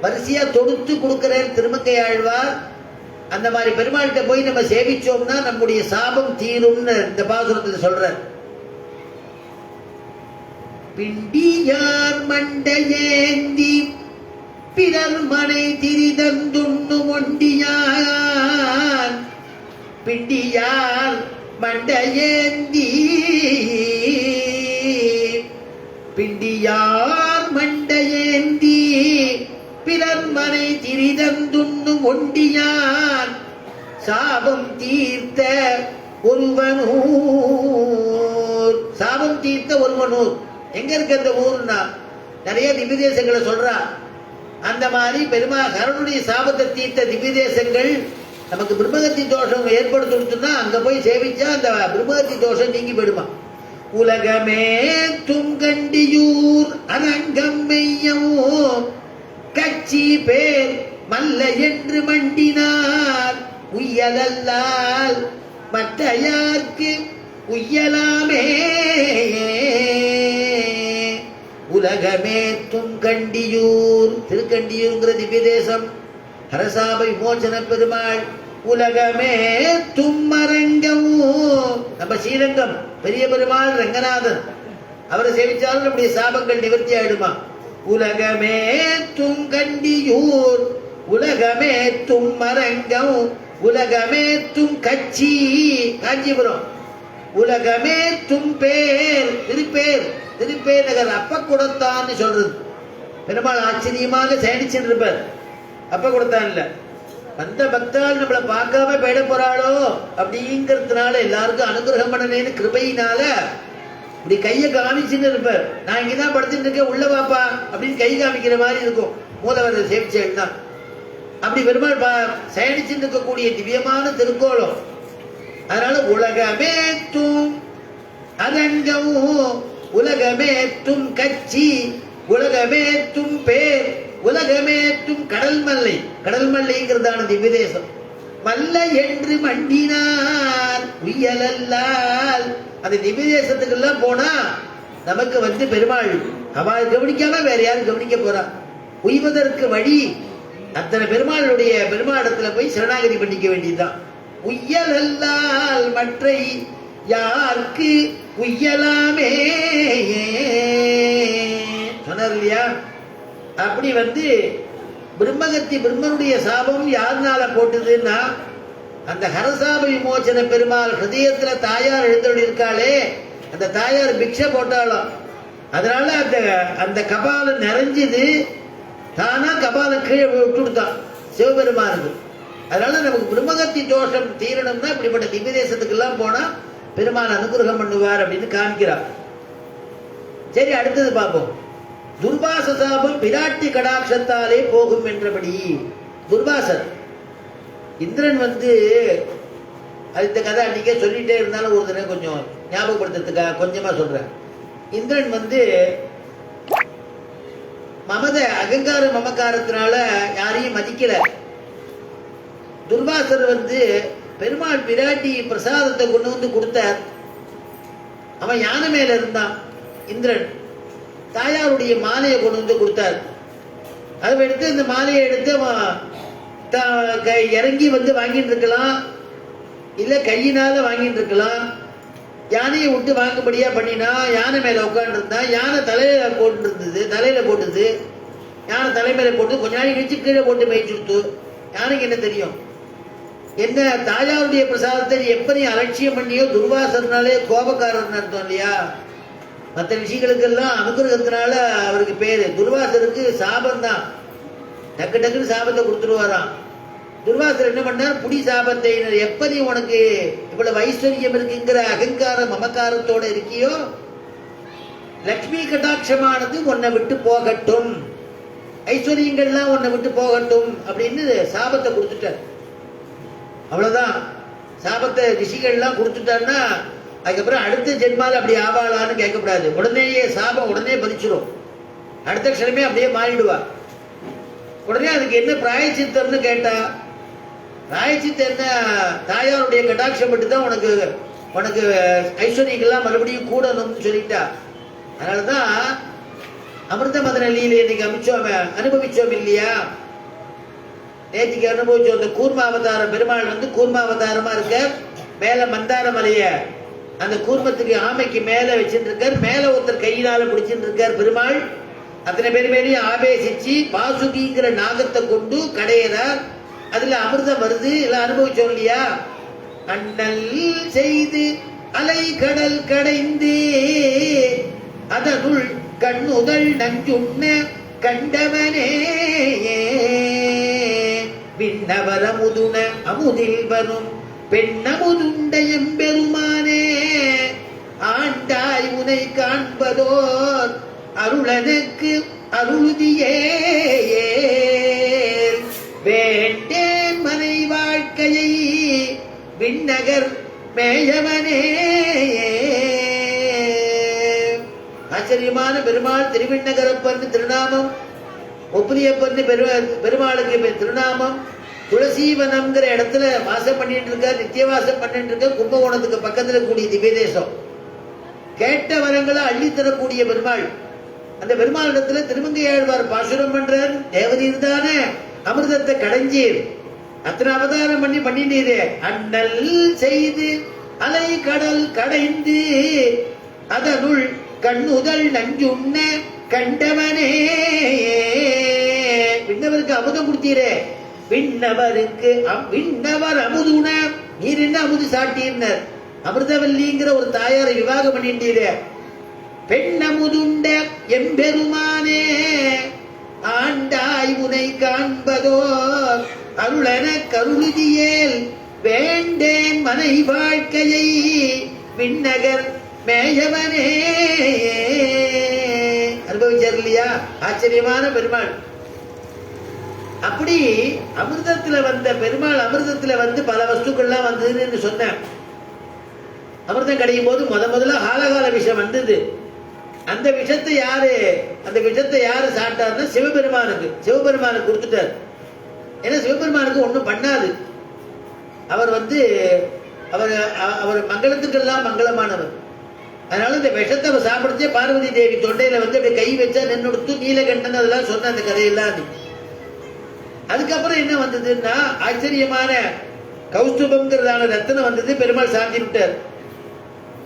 வரிசையா தொடுத்து கொடுக்கிற திருமங்கையாழ்வார். அந்த மாதிரி பெருமாள்கிட்ட போய் நம்ம சேவிச்சோம்னா நம்முடைய சாபம் தீரும்னு இந்த பாசுரத்தில் சொல்ற. பிண்டியார் மண்டையேந்தி பிறர் மனை திரிதந்துண்ணு ஒண்டியான் பிண்டியார் மண்டையேந்தி பிண்டியார் மண்டையேந்தி பிறர் மனை திரிதந்துண்ணு ஒண்டியான் சாபம் தீர்த்த ஒருவனூர். சாபம் தீர்த்த ஒருவனூர் எங்க இருக்கு அந்த ஊர்னா நிறைய திவ்ய தேசங்களை சொல்றா. அந்த மாதிரி பெருமாள் கருணுடைய சாபத்தை தீர்த்த திவ்ய தேசங்கள் நமக்கு பிரம்மகத்தி தோஷம் ஏற்படுத்தினா அங்க போய் சேவிச்சா அந்த பிரம்மகத்தி தோஷம் நீங்கி போயிடுமா. உலகமே துங்கண்டியூர் அரங்கம் மெய்யமோ கட்சி பேர் மல்ல என்று மண்டினார் உய்யலல்லால் மற்ற யாருக்கு உய்யலாமே. உலகமே துங்கண்டியூர் திருக்கண்டியூர்ங்கிற திவ்ய தேசம் ஹரசாப விமோசன பெருமாள். உலகமே தும்மரங்கமும் நம்ம ஸ்ரீரங்கம் பெரிய பெருமாள் ரங்கநாதன் அவரை சேவிச்சாலும் நம்முடைய சாபங்கள் நிவர்த்தி ஆயிடுமா. உலகமே துங்கண்டியூர் உலகமே தும்மரங்கம் உலகமே தும் கட்சி காஞ்சிபுரம் உலகமே தும் பேர் திருப்பேர் திருப்பேர் நகர் அப்ப கொடுத்தான்னு சொல்றது. பெருமாள் ஆச்சரியமாக சயனிச்சுட்டு இருப்பார். அப்ப கொடுத்தான் இல்ல அந்த பக்தால் நம்மளை பார்க்காம போயிட போறாளோ அப்படிங்கிறதுனால எல்லாருக்கும் அனுகிரகம் பண்ணனேன்னு கிருபையினால இப்படி கையை காமிச்சுன்னு இருப்பார். நான் இங்கதான் படுத்துட்டு இருக்கேன் உள்ள வாப்பா அப்படின்னு கை காமிக்கிற மாதிரி இருக்கும். மூலவரை சேவிச்சேன்னா அப்படி பெருமாள் சயனிச்சுட்டு இருக்கக்கூடிய திவ்யமான திருக்கோலம். அதனால உலகமேத்தும் அரங்கமும் உலகமேத்தும் கட்சி உலகமேத்தும் பேர் உலகமேத்தும் கடல் மல்லை கடல் மல்லைங்கிறதான திவ்ய தேசம். மல்ல என்று மண்டினார் உய்யலல்லால் அந்த திவ்ய தேசத்துக்கெல்லாம் போனா நமக்கு பெருமாள் அவள் கவனிக்காம வேற யாரும் கவனிக்க போறா. உய்வதற்கு வழி அத்தனை பெருமாளிடத்துல போய் சரணாகதி பண்ணிக்க வேண்டியதுதான். உய்யலல்லால் மற்ற யாருக்கு உய்யலாமே சொன்னார் இல்லையா. அப்படி பிரம்மகத்தி பிரம்மனுடைய சாபம் யாருனால போட்டுதுன்னா அந்த ஹரசாப விமோசன பெருமாள் ஹிருதயத்துல தாயார் எழுந்தோடு இருக்காளே அந்த தாயார் பிக்ஷை போட்டாலும் அதனால அந்த கபாலம் நிறைஞ்சது தானா கபாலம் கீழே விட்டுடுத்தான் சிவபெருமானுக்கு. அதனால நமக்கு பிரம்மகத்தி தோஷம் தீரணும்னா இப்படிப்பட்ட திவ்ய தேசத்துக்கு எல்லாம் போனா பெருமாள் அனுகிரகம் பண்ணுவார் அப்படின்னு காமிக்கிறார். சரி அடுத்தது பார்ப்போம். துர்வாச சாபம் பிராட்டி கடாட்சத்தாலே போகும் என்றபடி. துர்வாசர் இந்திரன் அடுத்த கதை அன்னைக்கே சொல்லிட்டே இருந்தாலும் ஒரு தடவை கொஞ்சம் ஞாபகப்படுத்துறதுக்காக கொஞ்சமா சொல்றேன். இந்திரன் மமத அகங்கார மமக்காரத்தினால யாரையும் மதிக்கல. துர்வாசர் பெருமாள் பிராட்டி பிரசாதத்தை கொண்டு கொடுத்தார். அவன் யானை மேல இருந்தான். இந்திரன் தாயாருடைய மாலையை கொண்டு கொடுத்தார். அதை எடுத்து இந்த மாலையை எடுத்து இறங்கி வாங்கிட்டு இருக்கலாம், இல்ல கையினால வாங்கிட்டு இருக்கலாம். யானையை விட்டு வாங்கும்படியா பண்ணினா யானை மேல உட்காந்து இருந்தான். யானை தலையில போட்டுது. யானை தலைமையில போட்டு கொஞ்ச நாளைக்கு கழிச்சு கீழே போட்டு மேய்ச்சுடுத்து. யானைக்கு என்ன தெரியும்? என்ன தாயாருடைய பிரசாதத்தை எப்படி அலட்சியம் பண்ணியோ துர்வாசனாலே கோபக்காரன் அர்த்தம் இல்லையா. மற்ற விஷயங்களுக்கெல்லாம் அனுகிரகத்தினால அவருக்கு பேரு. துர்வாசருக்கு சாபம் தான், டக்கு டக்குன்னு சாபத்தை கொடுத்துருவாராம். துர்வாசர் என்ன பண்ணார்? புடி சாபத்தை எப்ப நீ உனக்கு இவ்வளவு ஐஸ்வர்யம் இருக்குங்கிற அகங்கார மமக்காரத்தோட இருக்கியோ லக்ஷ்மி கடாட்சமானது உன்னை விட்டு போகட்டும், ஐஸ்வர்யங்கள்லாம் உன்னை விட்டு போகட்டும் அப்படின்னு சாபத்தை கொடுத்துட்டார். அவ்வளவுதான். சாபத்தை ரிஷிகள்லாம் கொடுத்துட்டான்னா அதுக்கப்புறம் அடுத்த ஜென்மால அப்படி ஆவாளான்னு கேட்கக்கூடாது. உடனேயே சாபம் உடனே பதிச்சிடும். அடுத்த க்ஷணமே அப்படியே மாறிடுவா. உடனே அதுக்கு என்ன பிராயச்சித்தம்னு கேட்டா, பிராயச்சித்தம் என்ன? தாயாருடைய கடாட்சம் மட்டும்தான் உனக்கு ஐஸ்வர்யங்கள்லாம் மறுபடியும் கூடணும்னு சொல்லிட்டா. அதனாலதான் அமிர்த மதன லீலை இன்னைக்கு அனுபவிச்சோம் இல்லையா. நேற்றுக்கு அனுபவிச்சோம். அந்த கூர்மாவதாரம் பெருமாள் கூர்மாவதாரமா இருக்க மேல மந்தார மலைய அந்த கூர்மத்துக்கு ஆமைக்கு மேல வச்சுட்டு இருக்கார். மேல ஒருத்தர் கையினால பிடிச்சிட்டு இருக்கார் பெருமாள். அத்தனை பேர் மேலேயும் ஆவேசிச்சு பாசுகிங்கிற நாகத்தை கொண்டு கடையிறார். அதுல அமிர்தம் வருது, எல்லாம் அனுபவிச்சோம் இல்லையா? அண்ணல் செய்து அலை கடல் கடைந்து அதனுள் கண்ணுதல் நஞ்சுண்ண கண்டவனே விண்ணவர் அமுதுன அமுதில் வரும் பெண்ணமுதுண்ட எம்பெருமானே ஆண்டாய் உனை காண்பதோர் அருளனுக்கு அருளுதியே வேண்டேன் மனை வாழ்க்கையை விண்ணகர் மேயவனே. ஆச்சரியமான பெருமாள் திருவிண்ணகரப்பன் திருநாமம், ஒப்புரியப்பன் பெருமாளுக்கு திருநாமம். துளசீவனம்ங்கிற இடத்துல வாசம் பண்ணிட்டு இருக்க, நித்தியவாசம் பண்ணிட்டு இருக்க, கும்பகோணத்துக்கு பக்கத்துல கூடிய திவ்யதேசம். கேட்ட வரங்களை அள்ளித்தரக்கூடிய பெருமாள். அந்த பெருமாள் இடத்துல திருமங்கையாழ்வார் பாசுரம் பண்றார். தேவரீர் தானே அமிர்தத்தை கடைஞ்சீர், அத்தனை அவதாரம் பண்ணிட்டீரே. அண்ணல் செய்து அலை கடல் கடைந்து அதனுள் கண்ணுதல் நஞ்சுண்ண கண்டவனே விண்ணவருக்கு அமுதம் கொடுத்தீரே. விண்ணவருக்கு விண்ணவர் அமுதுன நீர் என்ன அமுது சாட்டினர். அமிர்தவல்லிங்கிற ஒரு தாயாரை விவாகம் பண்ணிட்டீரே. பெண் அமுதுண்ட எம்பெருமானே ஆண்டாய் உனை காண்பதோ அருளன கருளுதியேல் வேண்டேன் மனை வாழ்க்கையை விண்ணகர் மேயவனே. அனுபவிச்சார் இல்லையா? ஆச்சரியமான பெருமாள். அப்படி அமிர்தத்துல வந்த பெருமாள் அமிர்தத்துல வந்து பல வஸ்துக்கள்லாம் வந்ததுன்னு சொன்ன. அமிர்தம் கிடைக்கும் போது முதல்ல ஆலகால விஷம் வந்தது. அந்த விஷத்தை யாரு சாப்பிட்டாருன்னா சிவபெருமானுக்கு கொடுத்துட்டார். ஏன்னா சிவபெருமானுக்கு ஒன்றும் பண்ணாது. அவர் அவர் மங்களத்துக்கெல்லாம் மங்களமானவர். அதனால இந்த விஷத்தை அவர் சாப்பிடுச்சே பார்வதி தேவி தொண்டையில அப்படி கை வச்சா நின்றுடுத்து நீலகண்டன் அதெல்லாம் சொன்ன அந்த கதையெல்லாம். அதுக்கப்புறம் என்ன வந்ததுன்னா ஆச்சரியமான கௌஸ்துபம்ங்கிறதான ரத்தனம் வந்தது. பெருமாள் சாந்தி விட்டார்.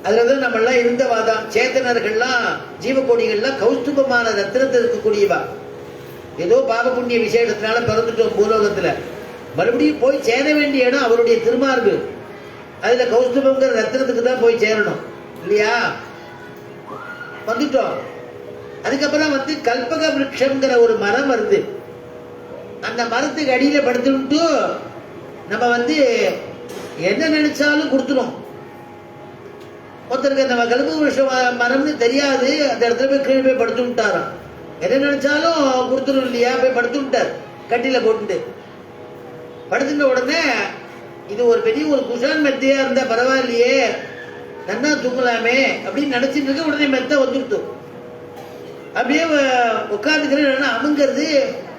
அதுலதான் நம்ம எல்லாம் இருந்தவாதான் சேத்தனர்கள்லாம் ஜீவகோடிகள்லாம் கௌஸ்துபமான ரத்தினத்தை இருக்கக்கூடியவா. ஏதோ பாப புண்ணிய விசேஷத்தினால பிறந்துட்டோம் பூலோகத்துல, மறுபடியும் போய் சேர வேண்டிய இடம் அவருடைய திருமார்பு. அதுல கௌஸ்துபங்கிற ரத்தினத்துக்கு தான் போய் சேரணும் இல்லையா? வந்துட்டோம். அதுக்கப்புறம் கல்பக விருட்சம்ங்கிற ஒரு மரம் வருது. அந்த மரத்துக்கு அடியில படுத்துட்டு நம்ம என்ன நினைச்சாலும் கொடுத்துரும். ஒருத்தருக்கு அந்த கல்பக விருட்சம் மரம்னு தெரியாது. அந்த இடத்துல போய் கீழே போய் படுத்து விட்டாராம். என்ன நினைச்சாலும் கொடுத்துரும் இல்லையா? போய் படுத்து விட்டார் கட்டில போட்டு. படுத்துட்ட உடனே இது ஒரு பெரிய ஒரு குஷான் மெத்தையா இருந்தா பரவாயில்லையே, நன்னா தூங்கலாமே அப்படின்னு நினைச்சிட்டு இருக்க. உடனே மெத்த வந்துடுத்து. அப்படியே உட்காந்துக்கிறேன் அமுங்கிறது.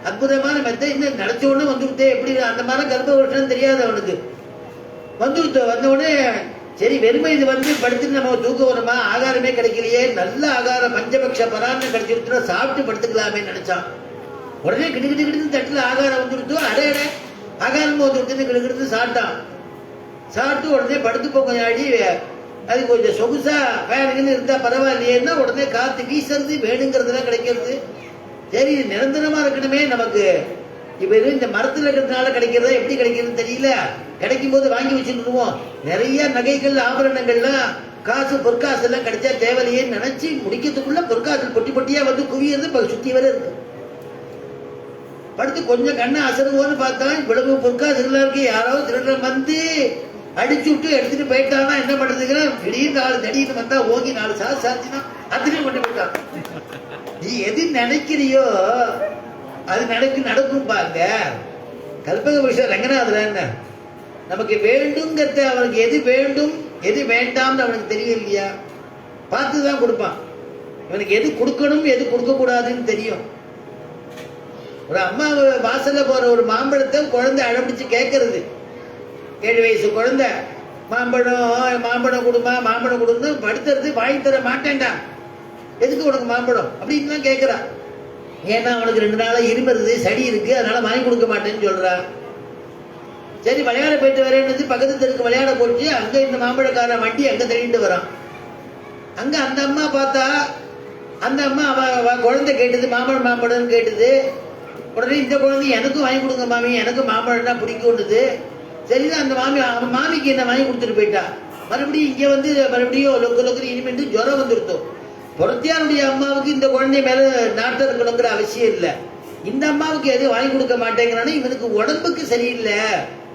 அற்புதமான மெத்த இன்னும் நினைச்ச உடனே வந்துவிட்டே. எப்படி அந்த மாதிரி கர்ப்ப வருஷம் தெரியாது அவனுக்கு. வந்துடுத்து. வந்த உடனே சரி வெறுமை இது படுத்துட்டு நம்ம தூக்க வருமா, ஆகாரமே கிடைக்கலையே, நல்ல ஆகாரம் பஞ்சபக்ஷ பரான்னு கிடைச்சிருச்சுன்னா சாப்பிட்டு படுத்துக்கலாமே நினைச்சான். உடனே கிட்டு தட்டுல ஆகாரம் வந்துடுத்து. அடே ஆகாரம் வந்துடுத்துன்னு கிடுக்கிட்டு சாப்பிட்டான். சாப்பிட்டு உடனே படுத்து போங்க ஆடி அது கொஞ்சம் சொகுசா ஃபேனுக்குன்னு இருந்தா பரவாயில்லையேன்னா உடனே காத்து வீசுறது, வேணுங்கிறதுலாம் கிடைக்கிறது. சரி இது நிரந்தரமா இருக்கணுமே நமக்கு. இப்ப இந்த மரத்துல இருக்கிறதுனால கிடைக்கிறதா எப்படி கிடைக்கிறதுன்னு தெரியல. கிடைக்கும் போது வாங்கி வச்சுருவோம். நிறைய நகைகள் ஆபரணங்கள்லாம் காசு பொற்காசு எல்லாம் கிடைச்சா தேவையில்லையேன்னு நினைச்சு முடிக்கிறதுக்குள்ள பொற்காசு பொட்டி பொட்டியா குவியறது சுத்தி வர இருக்கு. படுத்து கொஞ்சம் கண்ணை அசருவோன்னு பார்த்தா இவ்வளவு பொற்காசுகளா இருக்கு. யாராவது திருடன் அடிச்சு விட்டு எடுத்துட்டு போயிட்டான்னா என்ன பண்றதுன்னா திடீர்னு 4 தடின்னு வந்தா ஓகி 4 சாச்சுன்னா அத்தனையும் கொண்டு போயிட்டான். நீ எது நினைக்கிறியோ அது நடக்கும் பாருங்க. கல்பக விஷயம் ரங்கநாதர் என்ன நமக்கு வேண்டும்ங்கிறத அவனுக்கு எது வேண்டும் எது வேண்டாம்னு அவனுக்கு தெரியும் இல்லையா? பார்த்துதான் கொடுப்பான். இவனுக்கு எது கொடுக்கணும் எது கொடுக்க கூடாதுன்னு தெரியும். ஒரு அம்மா வாசல்ல போற ஒரு மாம்பழத்தை குழந்தை அடம்பிடிச்சு கேட்கறது. 7 வயசு குழந்தை மாம்பழம் கொடுமா மாம்பழம் கொடுன்னு படுத்துறது. வாங்கி தர மாட்டேன்டா, எதுக்கு உனக்கு மாம்பழம் அப்படின்னு தான் கேட்கிறான். ஏன்னா அவனுக்கு 2 நாளா இருமருது, சளி இருக்கு, அதனால வாங்கி கொடுக்க மாட்டேன்னு சொல்றான். சரி விளையாட போயிட்டு வரேன்னு பக்கத்து தெருக்கு விளையாட போச்சு. அங்க இந்த மாம்பழக்காரன் வண்டி அங்க தள்ளிட்டு வரான். அங்க அந்த அம்மா பார்த்தா அந்த அம்மா அவ குழந்தை கேட்டது மாம்பழம் மாம்பழம்னு கேட்டது. உடனே இந்த குழந்தை எனக்கும் வாங்கி கொடுங்க மாமி, எனக்கும் மாம்பழம்னா பிடிக்கும்னுது. சரிதான், அந்த அவன் மாமிக்கு என்ன வாங்கி கொடுத்துட்டு போயிட்டா. மறுபடியும் இங்க வந்து மறுபடியும் லொக்கு இனிமேட்டு ஜுரம் வந்துருத்தோம். பொருத்தியாருடைய அம்மாவுக்கு இந்த குழந்தை மேல நாட்டம் இருக்கணுங்கிற அவசியம் இல்லை. இந்த அம்மாவுக்கு எதுவும் வாங்கி கொடுக்க மாட்டேங்கிறானே, இவனுக்கு உடம்புக்கு சரியில்லை,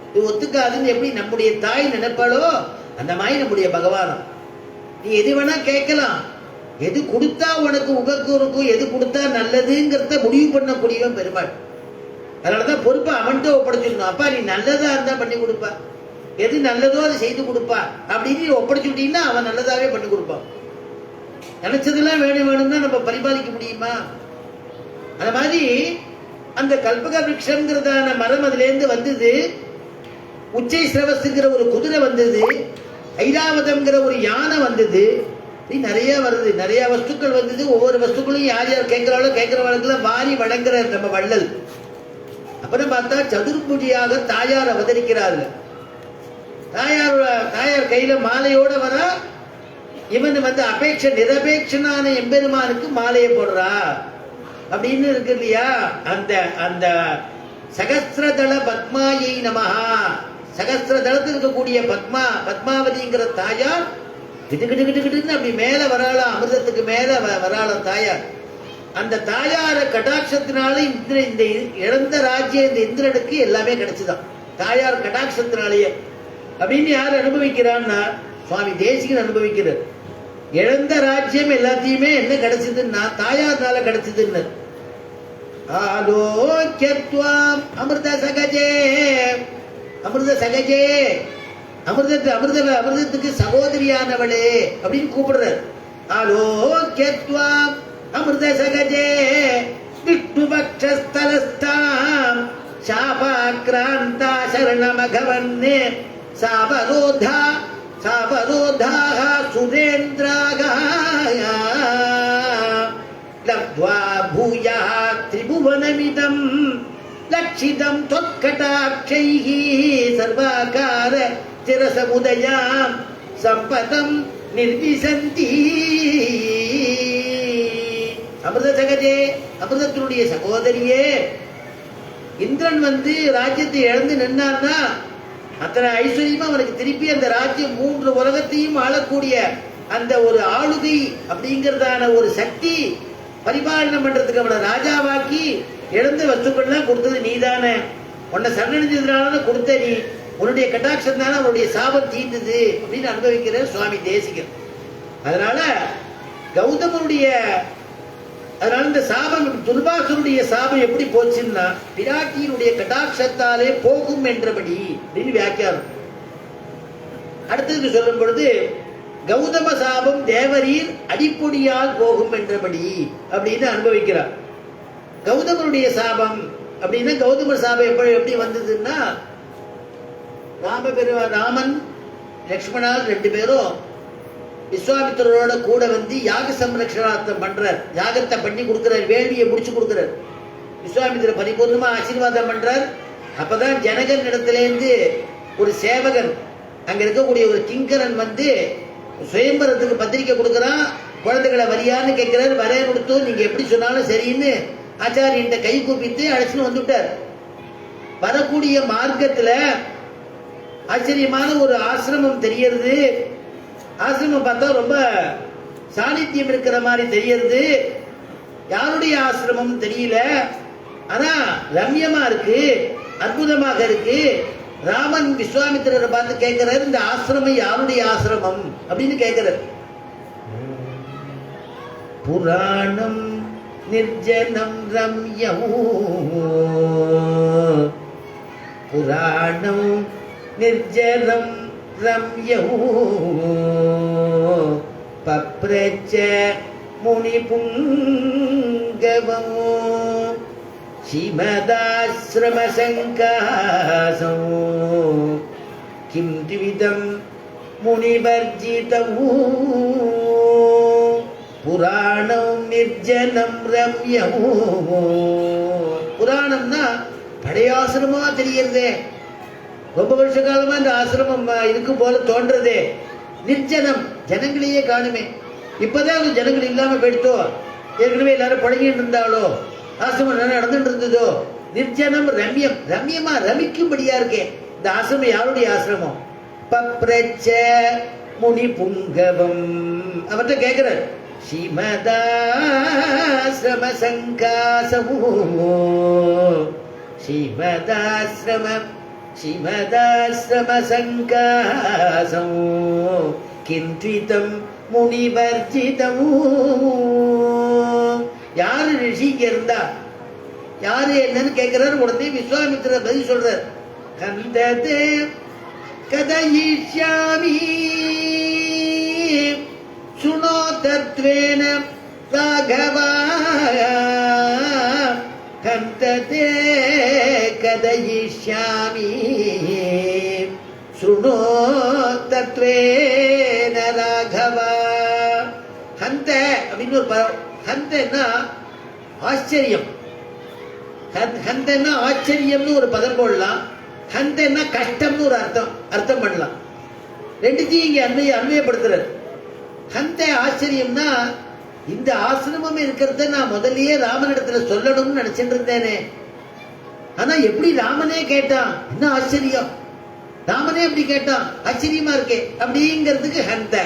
இது ஒத்துக்காதுன்னு எப்படி நம்முடைய தாய் நினைப்பாளோ அந்த மாதிரி நம்முடைய பகவானம். நீ எது வேணா கேட்கலாம், எது கொடுத்தா உனக்கு உகக்கும் இருக்கும், எது கொடுத்தா நல்லதுங்கிறத முடிவு பண்ணக்கூடியவன் பெருமாள். அதனாலதான் பொறுப்பை அவன்கிட்ட ஒப்படைச்சிடணும். அப்பா நீ நல்லதா இருந்தா பண்ணி கொடுப்பா, எது நல்லதோ அதை செய்து கொடுப்பா அப்படின்னு ஒப்படைச்சுட்டீங்கன்னா அவன் நல்லதாவே பண்ணி கொடுப்பான். நினைச்சதெல்லாம் வேணும்னா நம்ம பரிபாலிக்க முடியுமா? அந்த மாதிரி அந்த கல்பக விருட்சம்ங்கிறதான மரம் அதுல இருந்து வந்தது. உச்சை சிரவஸ்ங்கிற ஒரு குதிரை வந்தது, ஐராவதம்ங்கிற ஒரு யானை வந்தது, நிறைய வருது, நிறைய வஸ்துக்கள் வந்தது. ஒவ்வொரு வஸ்துக்களையும் யார் யார் கேட்கிறாளோ கேட்கிறவர்களுக்கு வாரி வழங்குற நம்ம வள்ளல். அப்புறம் பார்த்தா சதுர்புஜியாக தாயார் அவதரிக்கிறார்கள். தாயார் கையில மாலையோட வர, இவன் வந்து அபேட்ச நிரபேட்சனான எம்பெருமானுக்கு மாலையை போடுறா அப்படின்னு இருக்கு இல்லையா? அந்த அந்த சகஸ்திரதள பத்மாயை நமஹா, சகஸ்திரதளத்தில் இருக்கக்கூடிய பத்மாவதிங்கிற தாயார் கிட்டு கிட்டு கிட்டு கிட்டுன்னு அப்படி மேல வராளாம், அமிர்தத்துக்கு மேல வராளாம் தாயார். அந்த தாயார கடாட்சத்தினால இந்த இழந்த ராஜ்யம் இந்த இந்திரனுக்கு எல்லாமே கிடைச்சுதான், தாயார் கடாட்சத்தினாலேயே. அப்படின்னு யார் அனுபவிக்கிறான்னா சுவாமி தேசிகன் அனுபவிக்கிறார். இழந்த ராஜ்யம் எல்லாத்தையுமே என்ன கிடைச்சதுன்னா தாயார்னால கிடைச்சதுன்னு. ஆலோக்கியத்வாம் அமிர்த சகஜே, அமிர்த சகஜே, அமிர்தத்துக்கு சகோதரியானவளே அப்படின்னு கூப்பிடுறார். ஆலோக்கியத்வாம் அமிர்த சகஜே விஷ்ணுபக்ஷஸ்தலஸ்தாம் சாபாக்ராந்தா சரணமகவன்னே சாபரோதா சாபரோதாக சுரேந்திராக லப்த்வா பூயா திரிபுவனமிதம் லட்சிதம் தொத்கடாட்சைஹ சர்வாகார சிரசமுதயாம் சம்பதம் நிர்விசந்தி. அமிர்த சகஜே, அமிர்தத்தினுடைய சகோதரியே, இந்திரன் வந்து ராஜ்யத்தை இழந்து நின்னான்னா அத்தனை ஐஸ்வர்யமா அவனுக்கு திருப்பி அந்த ராஜ்யம் 3 உலகத்தையும் ஆளக்கூடிய அந்த ஒரு ஆளுகை அப்படிங்கிறதான ஒரு சக்தி பரிபாலனம் பண்றதுக்கு அவனை ராஜாவாக்கி இழந்த வஸ்துக்கள்லாம் கொடுத்தது நீதானே. உன்னை சரணடைஞ்சதுனால கொடுத்த நீ, உன்னுடைய கட்டாட்சத்தினால அவனுடைய சாபம் தீர்ந்தது அப்படின்னு அனுபவிக்கிற சுவாமி தேசிகன். அதனால கௌதமனுடைய, அதனால இந்த சாபம், துர்வாசனுடைய சாபம் எப்படி போச்சுன்னா பிராட்டியினுடைய கட்டாட்சத்தாலே போகும் என்றபடி அப்படின்னு வியாக்கியானம். அடுத்தது சொல்லும் பொழுது கௌதம சாபம் தேவரீர் அடிப்பொடியால் போகும் என்றபடி அப்படின்னு அனுபவிக்கிறார். கௌதமனுடைய சாபம் அப்படின்னா, கௌதம சாபம் எப்படி வந்ததுன்னா, ராமன் லக்ஷ்மணால் 2 பேரும் விஸ்வாமித்திரரோட கூட வந்து யாக சம்ரக்ஷணார்த்தம் பண்றார், யாகத்தை பண்ணி கொடுக்கிறார், வேள்வியை முடிச்சு கொடுக்கிறார். விஸ்வாமித்திர பரிபூர்ணமா ஆசீர்வாதம் பண்றார். அப்பதான் ஜனகன் இடத்திலேருந்து ஒரு சேவகன், அங்க இருக்கக்கூடிய ஒரு கிங்கரன் வந்து சுயம்பரத்துக்கு பத்திரிக்கை கொடுக்கறான். குழந்தைகளை வரியான்னு கேட்கிறார். வரைய கொடுத்து நீங்க எப்படி சொன்னாலும் சரின்னு ஆச்சாரியன்ட்ட கை கூப்பிட்டு அழைச்சுன்னு வந்துட்டார். வரக்கூடிய மார்க்கத்துல ஆச்சரியமான ஒரு ஆசிரமம் தெரியறது. ஆசிரமம் பார்த்தா ரொம்ப சாநித்தியம் இருக்கிற மாதிரி தெரியறது. யாருடைய ஆசிரமம் தெரியல, ஆனா ரம்யமா இருக்கு, அற்புதமாக இருக்கு. ராமன் விஸ்வாமித்திரரை பார்த்து கேட்கிறாரு, இந்த ஆசிரமம் யாருடைய ஆசிரமம் அப்படின்னு கேட்கிறார். புராணம் நிர்ஜனம் ரம்யம், புராணம் நிர்ஜனம் ரம்யம் பப்ரச்ச முனி புங்கவம் ஸ்ரீமதாஸ்ரம சங்காசம் கிம் திவிதம் முனிவர்ஜிதம் புராணம் நிர்ஜனம் ரம்யம். புராணம்னா பழைய ஆசிரமா தெரியறதே, ரொம்ப வருஷ காலமா இந்த ஆசிரமம் இருக்கும் போல தோன்றதே. நிர்ஜனம், ஜனங்களையே காணுமே. இப்பதான் ஜனங்கள் இல்லாம போயிடுத்தோ. ஏற்கனவே எல்லாரும் பழகிட்டு இருந்தாலோ, ஆசிரமம் நல்லா நடந்துட்டு இருந்ததோ, நிர்ஜனம் ரம்யம், ரம்யமா ரமிக்கும்படியா இருக்கேன். இந்த ஆசிரமம் யாருடைய ஆசிரமம்? பப்ரச்ச முனி புங்கவம். அவர்கிட்ட கேட்கிறார், ஸ்ரீமதாசிரம சங்காசமோ, ஸ்ரீமதாசிரம சங்காசமோ கிந்த்விதம் முனிவர்ஜிதமோ. யாரு ரிஷிங்க இருந்தா, யாரு என்னன்னு கேட்கிறாரு. உடனே விஸ்வாமித்திரர் பதில் சொல்றார், கந்ததே கதயிஷ்யாமி சுனோ தத்வேன ராகவா, கந்ததே கதயிஷ்யாமி சுனோ தத்வேன ராகவா. ஹந்த அப்படின்னு ஒரு ஹந்தன்னா ஆச்சரியம், ஹந்தன்னா ஆச்சரியம்னு ஒரு பதம் போடலாம், ஹந்தன்னா கஷ்டம்னு ஒரு அர்த்தம் பண்ணலாம். ரெண்டுத்தையும் இங்க அன்வயப்படுத்துறாரு. ஹந்த ஆச்சரியம்னா, இந்த ஆசிரமம் இருக்கிறத நான் முதல்லயே ராமனிடத்துல சொல்லணும்னு நினைச்சிட்டு இருந்தேனே, ஆனா எப்படி ராமனே கேட்டான், என்ன ஆச்சரியம், ராமனே எப்படி கேட்டான், ஆச்சரியமா இருக்கே அப்படிங்கிறதுக்கு ஹந்த.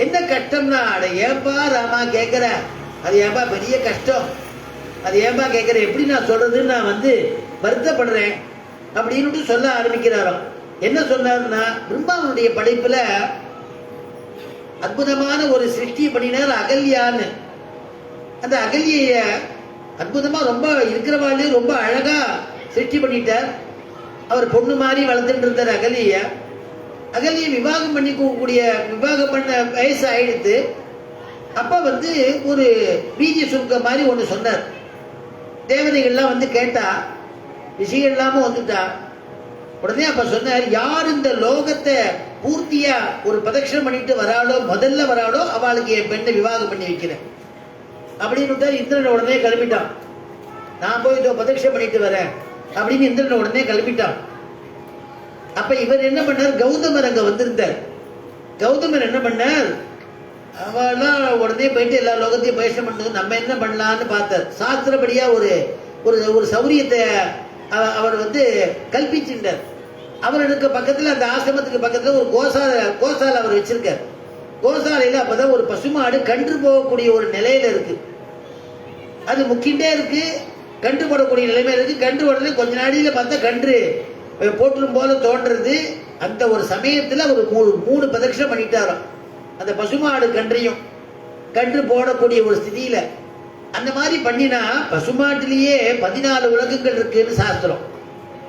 என்ன கஷ்டம்னா, அட ஏன்பா ராமா கேட்கிற, அது ஏன்பா பெரிய கஷ்டம், அது ஏன்பா கேட்கிற, எப்படி நான் சொல்றதுன்னு நான் வருத்தப்படுறேன் அப்படின்னு சொல்ல ஆரம்பிக்கிறாராம். என்ன சொன்னார்னா, பிரம்மாவனுடைய படைப்புல அற்புதமான ஒரு சிருஷ்டி பண்ணினார் அகல்யான்னு. அந்த அகல்ய அற்புதமா ரொம்ப இருக்கிறவாளே ரொம்ப அழகா சிருஷ்டி பண்ணிட்டார். அவர் பொண்ணு மாதிரி வளர்த்துட்டு இருந்தார் அகலிய. அகலிய விவாகம் பண்ண வயசு ஆயிடுத்து. அப்ப ஒரு பீஜ சுருக்க மாதிரி ஒண்ணு சொன்னார். தேவதைகள்லாம் கேட்டா, ரிஷிகள் இல்லாம வந்துட்டா. உடனே அப்ப சொன்னார், யார் இந்த லோகத்தை பூர்த்தியா ஒரு பிரதட்சணம் பண்ணிட்டு முதல்ல வராளோ அவளுக்கு என் பெண்ணை விவாகம் பண்ணி வைக்கிறேன் அப்படின்னு இந்திரன் உடனே கிளம்பிட்டான். நான் போய் பிரதட்சணம் பண்ணிட்டு வரேன் அப்படின்னு இந்திரன் உடனே கிளம்பிட்டான். அப்ப இவர் என்ன பண்ணார், கௌதமர் அங்க வந்திருந்தார். கௌதமர் என்ன பண்ணார், அவெல்லாம் உடனே போயிட்டு எல்லா லோகத்தையும் பிரதட்சணம் பண்ணது, நம்ம என்ன பண்ணலான்னு பார்த்தார். சாஸ்திரப்படியா ஒரு ஒரு சௌரியத்தை அவர் கல்பிச்சுட்டார். அவருக்கு பக்கத்துல, அந்த ஆசிரமத்துக்கு பக்கத்துல ஒரு கோசாலை அவர் வச்சிருக்கார். கோசாலையில அப்பதான் ஒரு பசுமாடு கன்று போகக்கூடிய ஒரு நிலையில இருக்கு. அது முக்கிண்டே இருக்கு, கன்று போடக்கூடிய நிலைமையில இருக்கு. கன்று உடனே கொஞ்ச நாளையில பார்த்தா கன்று போற்றும் போல தோன்றது. அந்த ஒரு சமயத்துல ஒரு 3 பிரதட்சணம் பண்ணிட்டாராம் அந்த பசுமாடு கன்றையும், கன்று போடக்கூடிய ஒரு ஸ்திதியில. அந்த மாதிரி பண்ணினா பசுமாட்டிலேயே 14 உலகங்கள் இருக்குன்னு சாஸ்திரம்.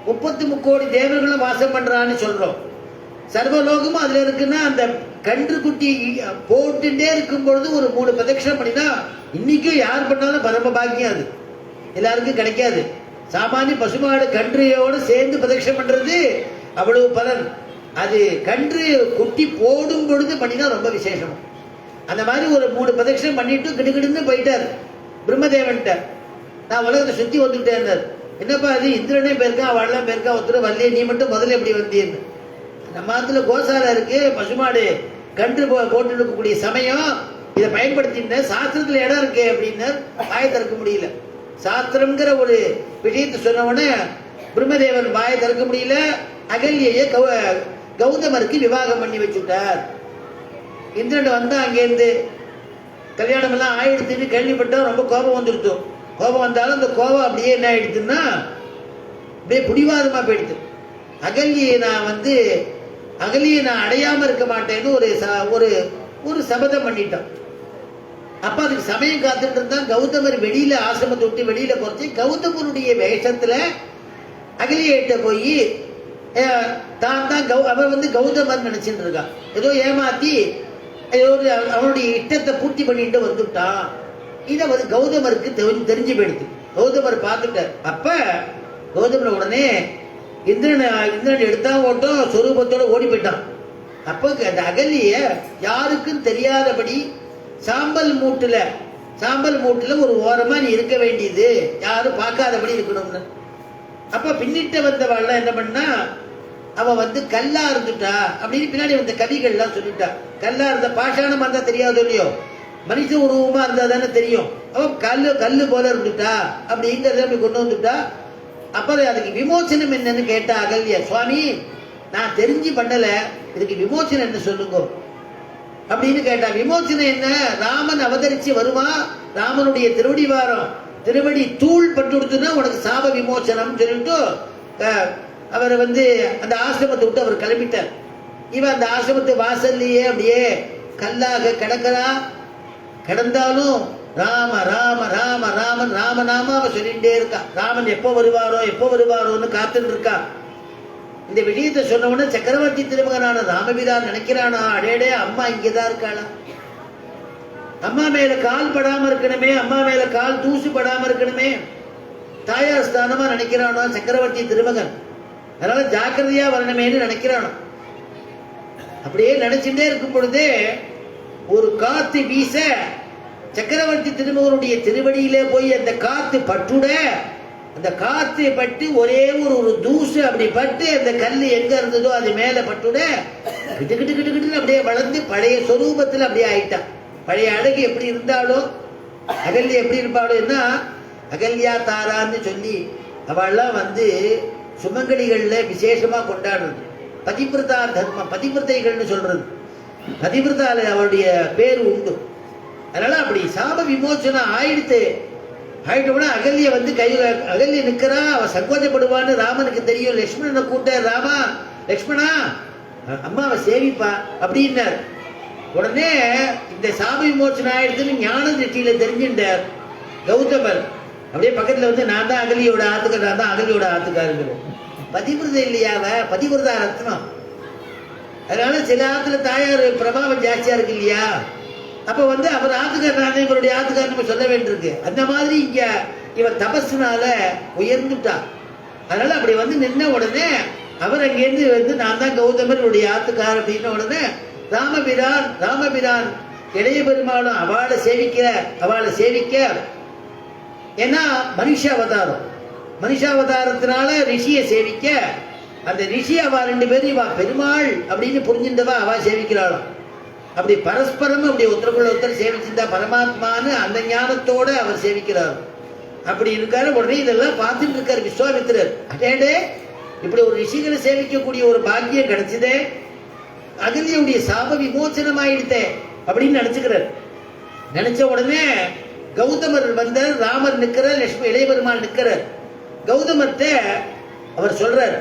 33 கோடி தேவர்களும் வாசம் பண்றான்னு சொல்றோம். சர்வலோகமும் அதுல இருக்குன்னா, அந்த கன்று குட்டி போட்டுட்டே இருக்கும் பொழுது ஒரு 3 பிரதட்சணம் பண்ணினா இன்னைக்கும் யார் பண்ணாலும் பரம பாக்கியம், அது எல்லாருக்கும் கிடைக்காது. சாமானிய பசுமாடு கன்றையோடு சேர்ந்து பிரதட்சணம் பண்றது அவ்வளவு பலன். அது கன்று குட்டி போடும் பொழுது பண்ணினா ரொம்ப விசேஷம். அந்த மாதிரி ஒரு 3 பிரதட்சணம் பண்ணிட்டு கிடுகிடுன்னு போயிட்டார் பிரம்மதேவன்ட்ட. நான் உலகத்தை சுத்தி வந்துட்டேன். என்னப்பா அது, இந்திரனே போயிருக்கா, அவள்லாம் போயிருக்கா, ஒருத்தர் வரலையே, நீ மட்டும் முதல்ல எப்படி வந்தீன்னு. நம்ம ஆத்துல கோசாலை இருக்கு, பசுமாடு கன்று போட்டு இருக்கக்கூடிய சமயம், இதை பயன்படுத்தின சாஸ்திரத்துல இடம் இருக்கு அப்படின்னு வாயை திறக்க முடியல. சாஸ்திரம்ங்கிற ஒரு விஷயத்தை சொன்னவொடனே பிரம்மதேவன் வாயை திறக்க முடியல. அகல்யை கௌதமருக்கு விவாகம் பண்ணி வச்சுட்டார். இந்திரன் வந்தா அங்கேருந்து கல்யாணம் எல்லாம் ஆயிடுத்துன்னு கேள்விப்பட்டா ரொம்ப கோபம் வந்துருத்தோம். கோபம் வந்தாலும் அந்த கோபம் அப்படியே என்ன ஆயிடுச்சுன்னா அப்படியே புடிவாதமா போயிடுது. அகல்யை நான் அடையாம இருக்க மாட்டேன்னு ஒரு சபதம் பண்ணிட்டான். அப்ப அதுக்கு சமயம் காத்துட்டு இருந்தா கௌதமர் வெளியில ஆசிரமத்தை விட்டு வெளியில போச்சு. கௌதமருடைய வேஷத்துல அகலியிட்ட போய் அவன் கௌதமர் நினைச்சுட்டு இருக்கான். ஏதோ ஏமாத்தி அவனுடைய இஷ்டத்தை பூர்த்தி பண்ணிட்டு வந்துட்டான். இதை கௌதமருக்கு தெரிஞ்சு போயிடுது. கௌதமர் பார்த்துட்டார். அப்ப கௌதமர் உடனே இந்திரன் எடுத்தா ஓட்டம் சொரூபத்தோட ஓடி போயிட்டான். அப்ப அந்த அகலிய யாருக்கும் தெரியாதபடி சாம்பல் மூட்டுல ஒரு ஓரமா நீ இருக்க வேண்டியது, யாரும் பார்க்காதபடி இருக்கணும்னு. அப்ப பின்னிட்ட வந்தவாள் என்ன பண்ணா, அவ கல்லா இருந்துட்டா அப்படின்னு பின்னாடி வந்த கவிகள்லாம் சொல்லிட்டா. கல்லா இருந்த பாஷாணமா இருந்தா தெரியாது இல்லையோ, மனுஷ உருவமா இருந்தா தானே தெரியும். அவன் கல்லு போல இருந்துட்டா அப்படிங்கிறத அப்படி கொண்டு வந்துட்டா. அப்புறம் அதுக்கு விமோசனம் என்னன்னு கேட்டா அகல்யா, சுவாமி நான் தெரிஞ்சு பண்ணல, இதுக்கு விமோசனம் என்ன சொல்லுங்க அப்படின்னு கேட்டா. விமோசனம் என்ன? ராமன் அவதரிச்சு வருவான், ராமனுடைய திருவடி வாரம், திருவடி தூள் பட்டு கொடுத்துன்னா உனக்கு சாப விமோசனம் சொல்லிட்டு அவர் அந்த ஆசிரமத்தை விட்டு அவர் கிளம்பிட்டார். இவன் அந்த ஆசிரமத்து வாசல்லையே அப்படியே கல்லாக கிடக்கிறா. கிடந்தாலும் ராம ராம ராம ராமன் ராமநாம அவன் சொல்லிட்டே இருக்கான். ராமன் எப்போ வருவாரோ எப்போ வருவாரோன்னு காத்துட்டு இருக்கான். இந்த விஷயத்தை சொன்ன உடனே சக்கரவர்த்தி திருமகனான ராமபிரான் நினைக்கிறானா, அடேடே அம்மா இங்கேதான் இருக்காளா, அம்மா மேல கால் படாம இருக்கணுமே, அம்மா மேல கால் தூசு படாம இருக்கணுமே, தாயார் ஸ்தானமா நினைக்கிறானோ சக்கரவர்த்தி திருமகன். அதனால ஜாக்கிரதையா வரணுமேன்னு நினைக்கிறானோ. அப்படியே நினைச்சுட்டே இருக்கும் பொழுதே ஒரு காத்து வீச சக்கரவர்த்தி திருமகனுடைய திருவடியிலே போய் அந்த காத்து பட்டுட, அந்த காத்து பட்டு ஒரே ஒரு தூசு அப்படி பட்டு அந்த கல் எங்க இருந்ததோ அது மேல பட்டுட கிட்டு கிட்டு கிட்டு கிட்டு அப்படியே வளர்ந்து பழைய சொரூபத்தில் அப்படியே ஆயிட்டான். பழைய அழகு எப்படி இருந்தாலோ, அகல்யா எப்படி இருப்பாளோ என்ன, அகல்யா தாரான்னு சொல்லி அவள்லாம் சுமங்கலிகள்ல விசேஷமா கொண்டாடுறது. பதிவிரதா தர்மம், பதிவிரதைகள்னு சொல்றது, பதிவிரதால அவளுடைய பேர் உண்டு. அதனால அப்படி சாப விமோசனம் ஆயிட்டோம்னா அகல்ய கையில அகல்ய நிக்கிறா. அவ சங்கோஜப்படுவான்னு ராமனுக்கு தெரியும். லட்சுமணனை கூட்ட, ராமா லட்சுமணா அம்மாவை சேவிப்பா அப்படின்னார். உடனே இந்த சாப விமோசனம் ஆயிடுச்சுன்னு ஞான திருஷ்டியில தெரிஞ்சுட்டார் கௌதமர். அப்படியே பக்கத்துல நான் தான் அகலியோட ஆத்துக்கார், நான் தான் அகலியோட ஆத்துக்காருங்கிற. பதிவிரதை இல்லையாவ, பதிவிரதா ரத்னம். அதனால சில ஆத்துல தாயார் பிரபாவம் ஜாஸ்தியா இருக்கு இல்லையா, அப்ப அவர் ஆத்துக்கார் நான் இவருடைய ஆத்துக்கார் நம்ம சொல்ல வேண்டியிருக்கு. அந்த மாதிரி இங்க இவர் தபஸ்னால உயர்ந்துட்டா. அதனால அப்படி நின்ன உடனே அவர் அங்கேருந்து நான் தான் கௌதமருடைய ஆத்துக்கார் அப்படின்ன உடனே ராமபிரான் இளைய பெருமாளும் அவளை சேவிக்க. ஏன்னா மனுஷாவதாரத்தினால ரிஷியை சேவிக்க. அந்த ரிஷி அவ 2 பேரும் இவா பெருமாள் அப்படின்னு புரிஞ்சிருந்தவா அவ சேவிக்கிறாளாம். அப்படி பரஸ்பரம் அப்படி ஒருத்தருக்குள்ள ஒருத்தர் சேவிச்சிருந்தா பரமாத்மான்னு அந்த ஞானத்தோட அவர் சேவிக்கிறார். அப்படி இருக்காரு. உடனே இதெல்லாம் பார்த்துட்டு இருக்காரு விஸ்வாமித்திரர். அடேடே இப்படி ஒரு ரிஷிகளை சேவிக்கக்கூடிய ஒரு பாக்கியம் கிடைச்சதே, அகல்யுடைய சாப விமோசனம் ஆயிடுத்தே அப்படின்னு நினைச்சுக்கிறார். நினைச்ச உடனே கௌதமர் வந்தார், ராமர் நிற்கிறார், லட்சுமி இளைய பெருமாள் நிற்கிறார். கௌதமர்கிட்ட அவர் சொல்றார்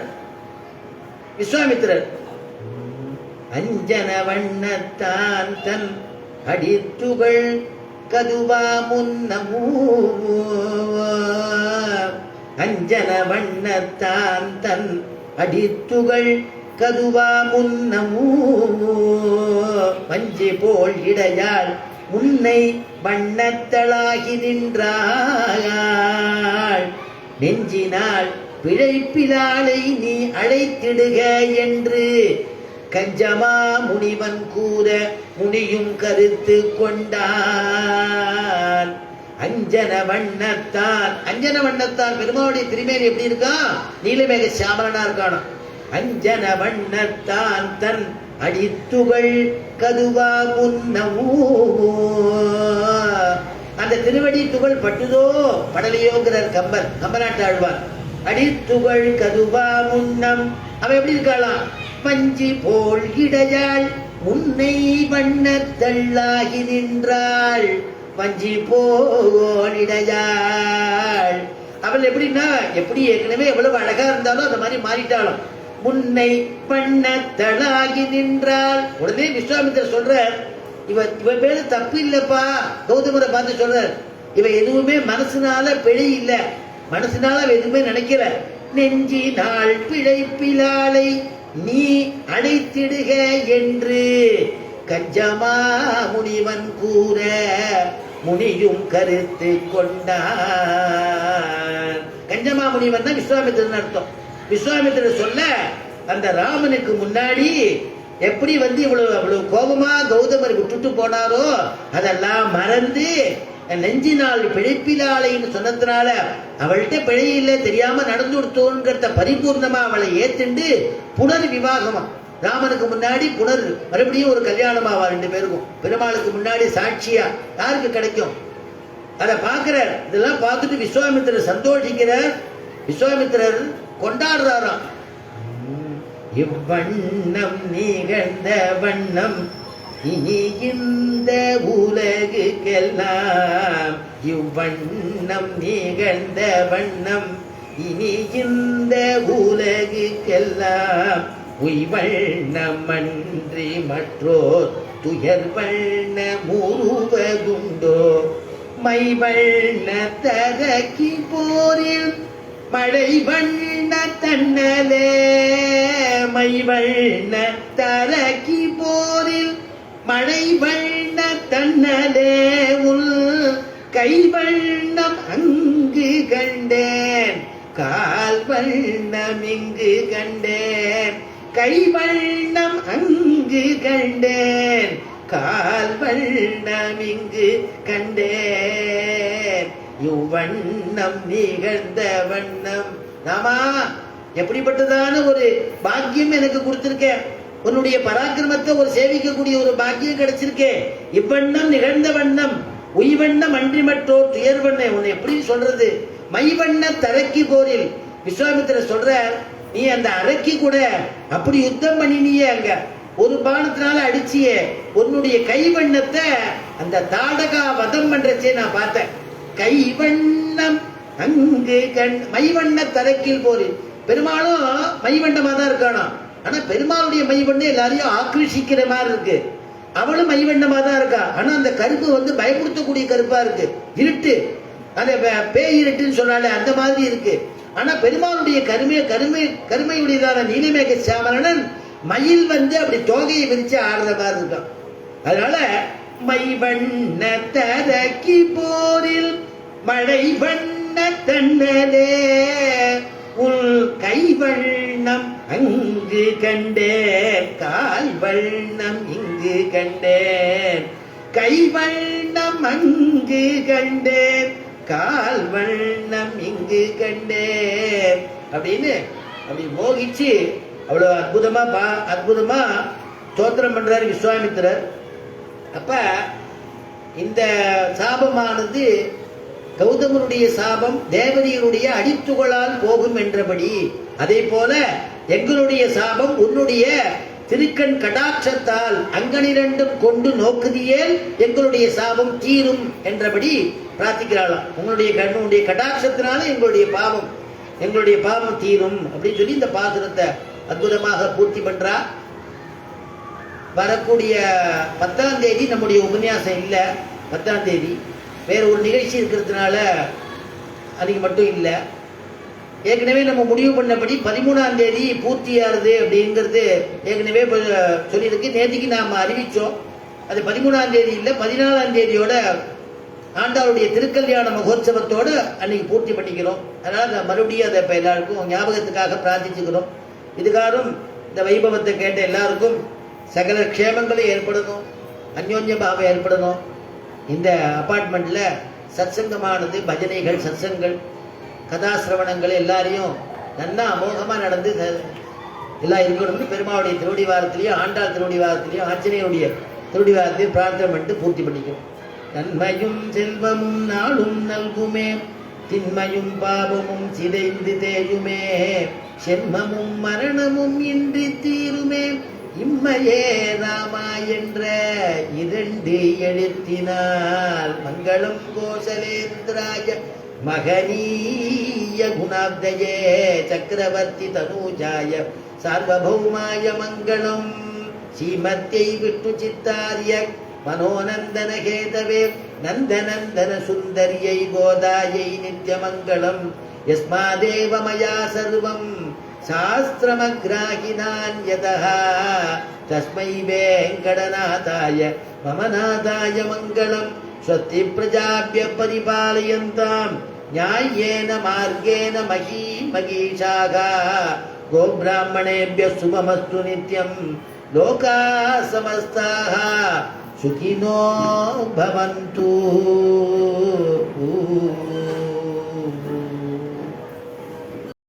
விஸ்வாமித்திரர், அஞ்சன வண்ணத்தான் தன் அடித்துகள் கதுவா முன்னமூ, அஞ்சன வண்ணத்தான் தன் அடித்துகள் கதுவா முன்னமூ, பஞ்சு போல் இடையாள் உன்னை வண்ணத்தளாகி நின்றாள், நெஞ்சினால் பிழைப்பிலாளை நீ அழைத்திடுக என்று கஞ்சமா முனிவன் கூற முனியும் கருத்து கொண்டான். அஞ்சன வண்ணத்தான் பெருமாளுடைய திருமேனி எப்படி இருக்கா, நீலமேக சாமரனா இருக்கானோ. அஞ்சன வண்ணத்தான் தன் அடித்துகள் கதுவா முன்னமூ, அந்த திருவடி துகள் பட்டுதோ படலையோங்கிறார் கம்பநாட்டு ஆழ்வார். அடித்துகள் கதுவா முன்னம், அவன் எப்படி இருக்காளாம், பஞ்சி போல் இடையாள் உன்னை வண்ணத்தள்ளாகி நின்றாள், வஞ்சி போல் இடையாள். அவள் எப்படின்னா எப்படி ஏற்கனவே எவ்வளவு அழகா இருந்தாலும் அந்த மாதிரி மாறிட்டாலும் முன்னை வண்ணத்தளாகி நின்றாள். உடனே விஸ்வாமித்திரர் சொல்ற, இவ பேரு தப்பு இல்லப்பா. கௌதமரை பார்த்து சொல்ற, இவ எதுவுமே மனசுனால பிழை இல்ல, மனசுனால அவ எதுவுமே நினைக்கல. நெஞ்சினாள் பிழைப்பிலாளை நீ அழைத்திடுக என்று கஞ்சமா முனிவன் கூற முனியும் கருத்து கொண்டான். கஞ்சமா முனிவன் தான் விஸ்வாமித்திரன் அர்த்தம். விஸ்வாமித்திரர் சொல்ல, அந்த ராமனுக்கு முன்னாடி எப்படி இவ்வளவு கோபமா கௌதமர் விட்டுட்டு போனாரோ அதெல்லாம் மறந்து நெஞ்சினால் பிழைப்பிலாளைன்னு சொன்னதுனால அவள்கிட்ட பிழையில்லை தெரியாம நடந்து கொடுத்தோங்கிறத பரிபூர்ணமா அவளை ஏத்துண்டு புனர் விவாகமா ராமனுக்கு முன்னாடி மறுபடியும் ஒரு கல்யாணம் ஆவா 2 பேருக்கும். பெருமாளுக்கு முன்னாடி சாட்சியா யாருக்கு கிடைக்கும்? அதை பார்க்கிறார். இதெல்லாம் பார்த்துட்டு விஸ்வாமித்திரர் சந்தோஷிக்கிறார். விஸ்வாமித்திரர் கொண்டாடுறாராம். இவ்வண்ணம் நிகழ்ந்த வண்ணம் இனி இந்த உலகுக்கெல்லாம், இவ்வண்ணம் நிகழ்ந்த வண்ணம் இனி இந்த உலகுக்கெல்லாம், உய்வண்ணம் அன்றி மற்றோர் துயர் வண்ண முழுவதுண்டோ, மைவண்ண தரக்கி போரில் மழை வண்ண தன்னலே, மைவண்ண தரக்கி போரில் மழை வண்ண தன்னலே, உள் கைவண்ணம் அங்கு கண்டேன், கால் வண்ணம் இங்கு கண்டேன், கைவண்ணம் அங்கு கண்டேன், கால் வண்ணம் இங்கு கண்டேன், இவ்வண்ணம் நிகழ்ந்த வண்ணம். ராமா, எப்படிப்பட்டதான ஒரு பாக்கியம் எனக்கு கொடுத்திருக்கேன். உன்னுடைய பராக்கிரமத்தை ஒரு சேவிக்கக்கூடிய ஒரு பாக்கியம் கிடைச்சிருக்கே. இவ்வண்ணம் நிகழ்ந்த வண்ணம் உய்வண்ணம் அன்றி மற்றோர் துயர் வண்ண. உன்னை எப்படி சொல்றது? மைவண்ண தரக்கி போரில் விஸ்வாமித்திரர் சொல்ற, நீ அந்த அரக்கி கூட அப்படி யுத்தம் பண்ணினியே, அங்க ஒரு பானத்தினால அடிச்சியே. உன்னுடைய கைவண்ணத்தை அந்த தாடகா வதம் பண்றச்சே நான் பார்த்தேன். கைவண்ணம் அங்கு மைவண்ண தரக்கில் போரில். பெருமாளும் மைவண்ணமா தான் இருக்கானா. ஆனா பெருமாளுடைய மைவண்ணம் எல்லாரையும் ஆக்கிரஷிக்கிற மாதிரி இருக்கு. அவளும் மைவண்ணமா தான் இருக்கா. ஆனா அந்த கருப்பு பயப்படுத்தக்கூடிய கருப்பா இருக்கு. இருட்டு, அந்த பேய் இருட்டுன்னு சொன்னாலே அந்த மாதிரி இருக்கு. ஆனா பெருமாளுடைய கருமையுடையதான நீலமேக சாமரனன் மயில் அப்படி தோகையை விரிச்சு ஆடுற மாதிரி இருக்கான். அதனால மைவண்ண தரக்கி போரில் மழை வண்ண தன்னலே, உள் கைவண்ணம் அங்கு கண்டேன், கால் வண்ணம் இங்கு கண்டேன், கைவண்ணம் அங்கு கண்டேன், கால் வண்ணம் இங்கு கண்டேன் அப்படின்னு அப்படி மோகிச்சு அவ்வளவு அற்புதமா ஸ்தோத்திரம் பண்றாரு விஸ்வாமித்திரர். அப்ப இந்த சாபமானது கௌதமனுடைய சாபம் தேவதையினுடைய அடித்துகளால் போகும் என்றபடி, அதே போல எங்களுடைய சாபம் உன்னுடைய திருக்கண் கடாட்சத்தால் அங்கனிரண்டும் கொண்டு நோக்குதியேல் எங்களுடைய சாபம் தீரும் என்றபடி பிரார்த்திக்கிறாளாம். உன்னுடைய கடாட்சத்தினால எங்களுடைய பாவம் தீரும் அப்படின்னு சொல்லி இந்த பாசுரத்தை அற்புதமாக பூர்த்தி பண்றா. வரக்கூடிய 10ஆம் தேதி நம்முடைய உபன்யாசம் இல்லை. 10ஆம் தேதி வேற ஒரு நிகழ்ச்சி இருக்கிறதுனால அன்னைக்கு மட்டும் இல்லை. ஏற்கனவே நம்ம முடிவு பண்ணபடி 13ஆம் தேதி பூர்த்தியாருது அப்படிங்கிறது ஏற்கனவே சொல்லியிருக்கு. நேற்றுக்கு நாம் அறிவித்தோம். அது 13ஆம் தேதி இல்லை, 14ஆம் தேதியோட ஆண்டாளுடைய திருக்கல்யாண மகோத்சவத்தோட அன்னைக்கு பூர்த்தி பண்ணிக்கிறோம். அதனால் மறுபடியும் அதை இப்போ எல்லாருக்கும் ஞாபகத்துக்காக பிரார்த்திச்சுக்கிறோம். இதுகாரும் இந்த வைபவத்தை கேட்ட எல்லாருக்கும் சகல க்ஷேமங்களும் ஏற்படணும், அந்யோன்ய பாவம் ஏற்படணும். இந்த அப்பார்ட்மெண்ட்ல சத்சங்கமானது, பஜனைகள், சத்சங்கள், கதாசிரவணங்கள் எல்லாரையும் நல்லா அமோகமாக நடந்து எல்லாம் இருக்கணும்னு பெருமாவுடைய திருவடிவாரத்திலையும் ஆண்டாள் திருவடிவாரத்திலையும் ஆஞ்சநேயனுடைய திருவடிவாரத்தையும் பிரார்த்தனை பண்ணிட்டு பூர்த்தி பண்ணிக்கணும். நன்மையும் செல்வமும் நாளும் நல்குமே, தின்மையும் பாவமும் சிதைந்து தேயுமே, சென்மமும் மரணமும் இன்றி தீருமே, இம்மையே ராமா என்ற 2 எழுத்தினால் மங்களம் கோசலேந்திராய மகனீய குணாப்தயே சக்கரவர்த்தி தனூஜாய சார்வபௌமாய மங்களம். ஸ்ரீமத்யை விஷ்ணு சித்தாரிய மனோநந்தன கேதவே நந்தநந்தன சுந்தரியை கோதாயை நித்யமங்கலம். யஸ்மாதேவ மயா சர்வம் சாஸ்திரமக்ராஹினான்யதः தஸ்மை வேங்கடநாதாய மம நாதாய மங்களம். ஸ்வஸ்தி பிரஜாப்ய பரிபாலயந்தாம் ஞாயேன மார்கேண மகீஷாக கோப்ராஹ்மணேभ्यः சுபமஸ்து நித்யம். லோகாः சமஸ்தாः சுகினோ பவந்து.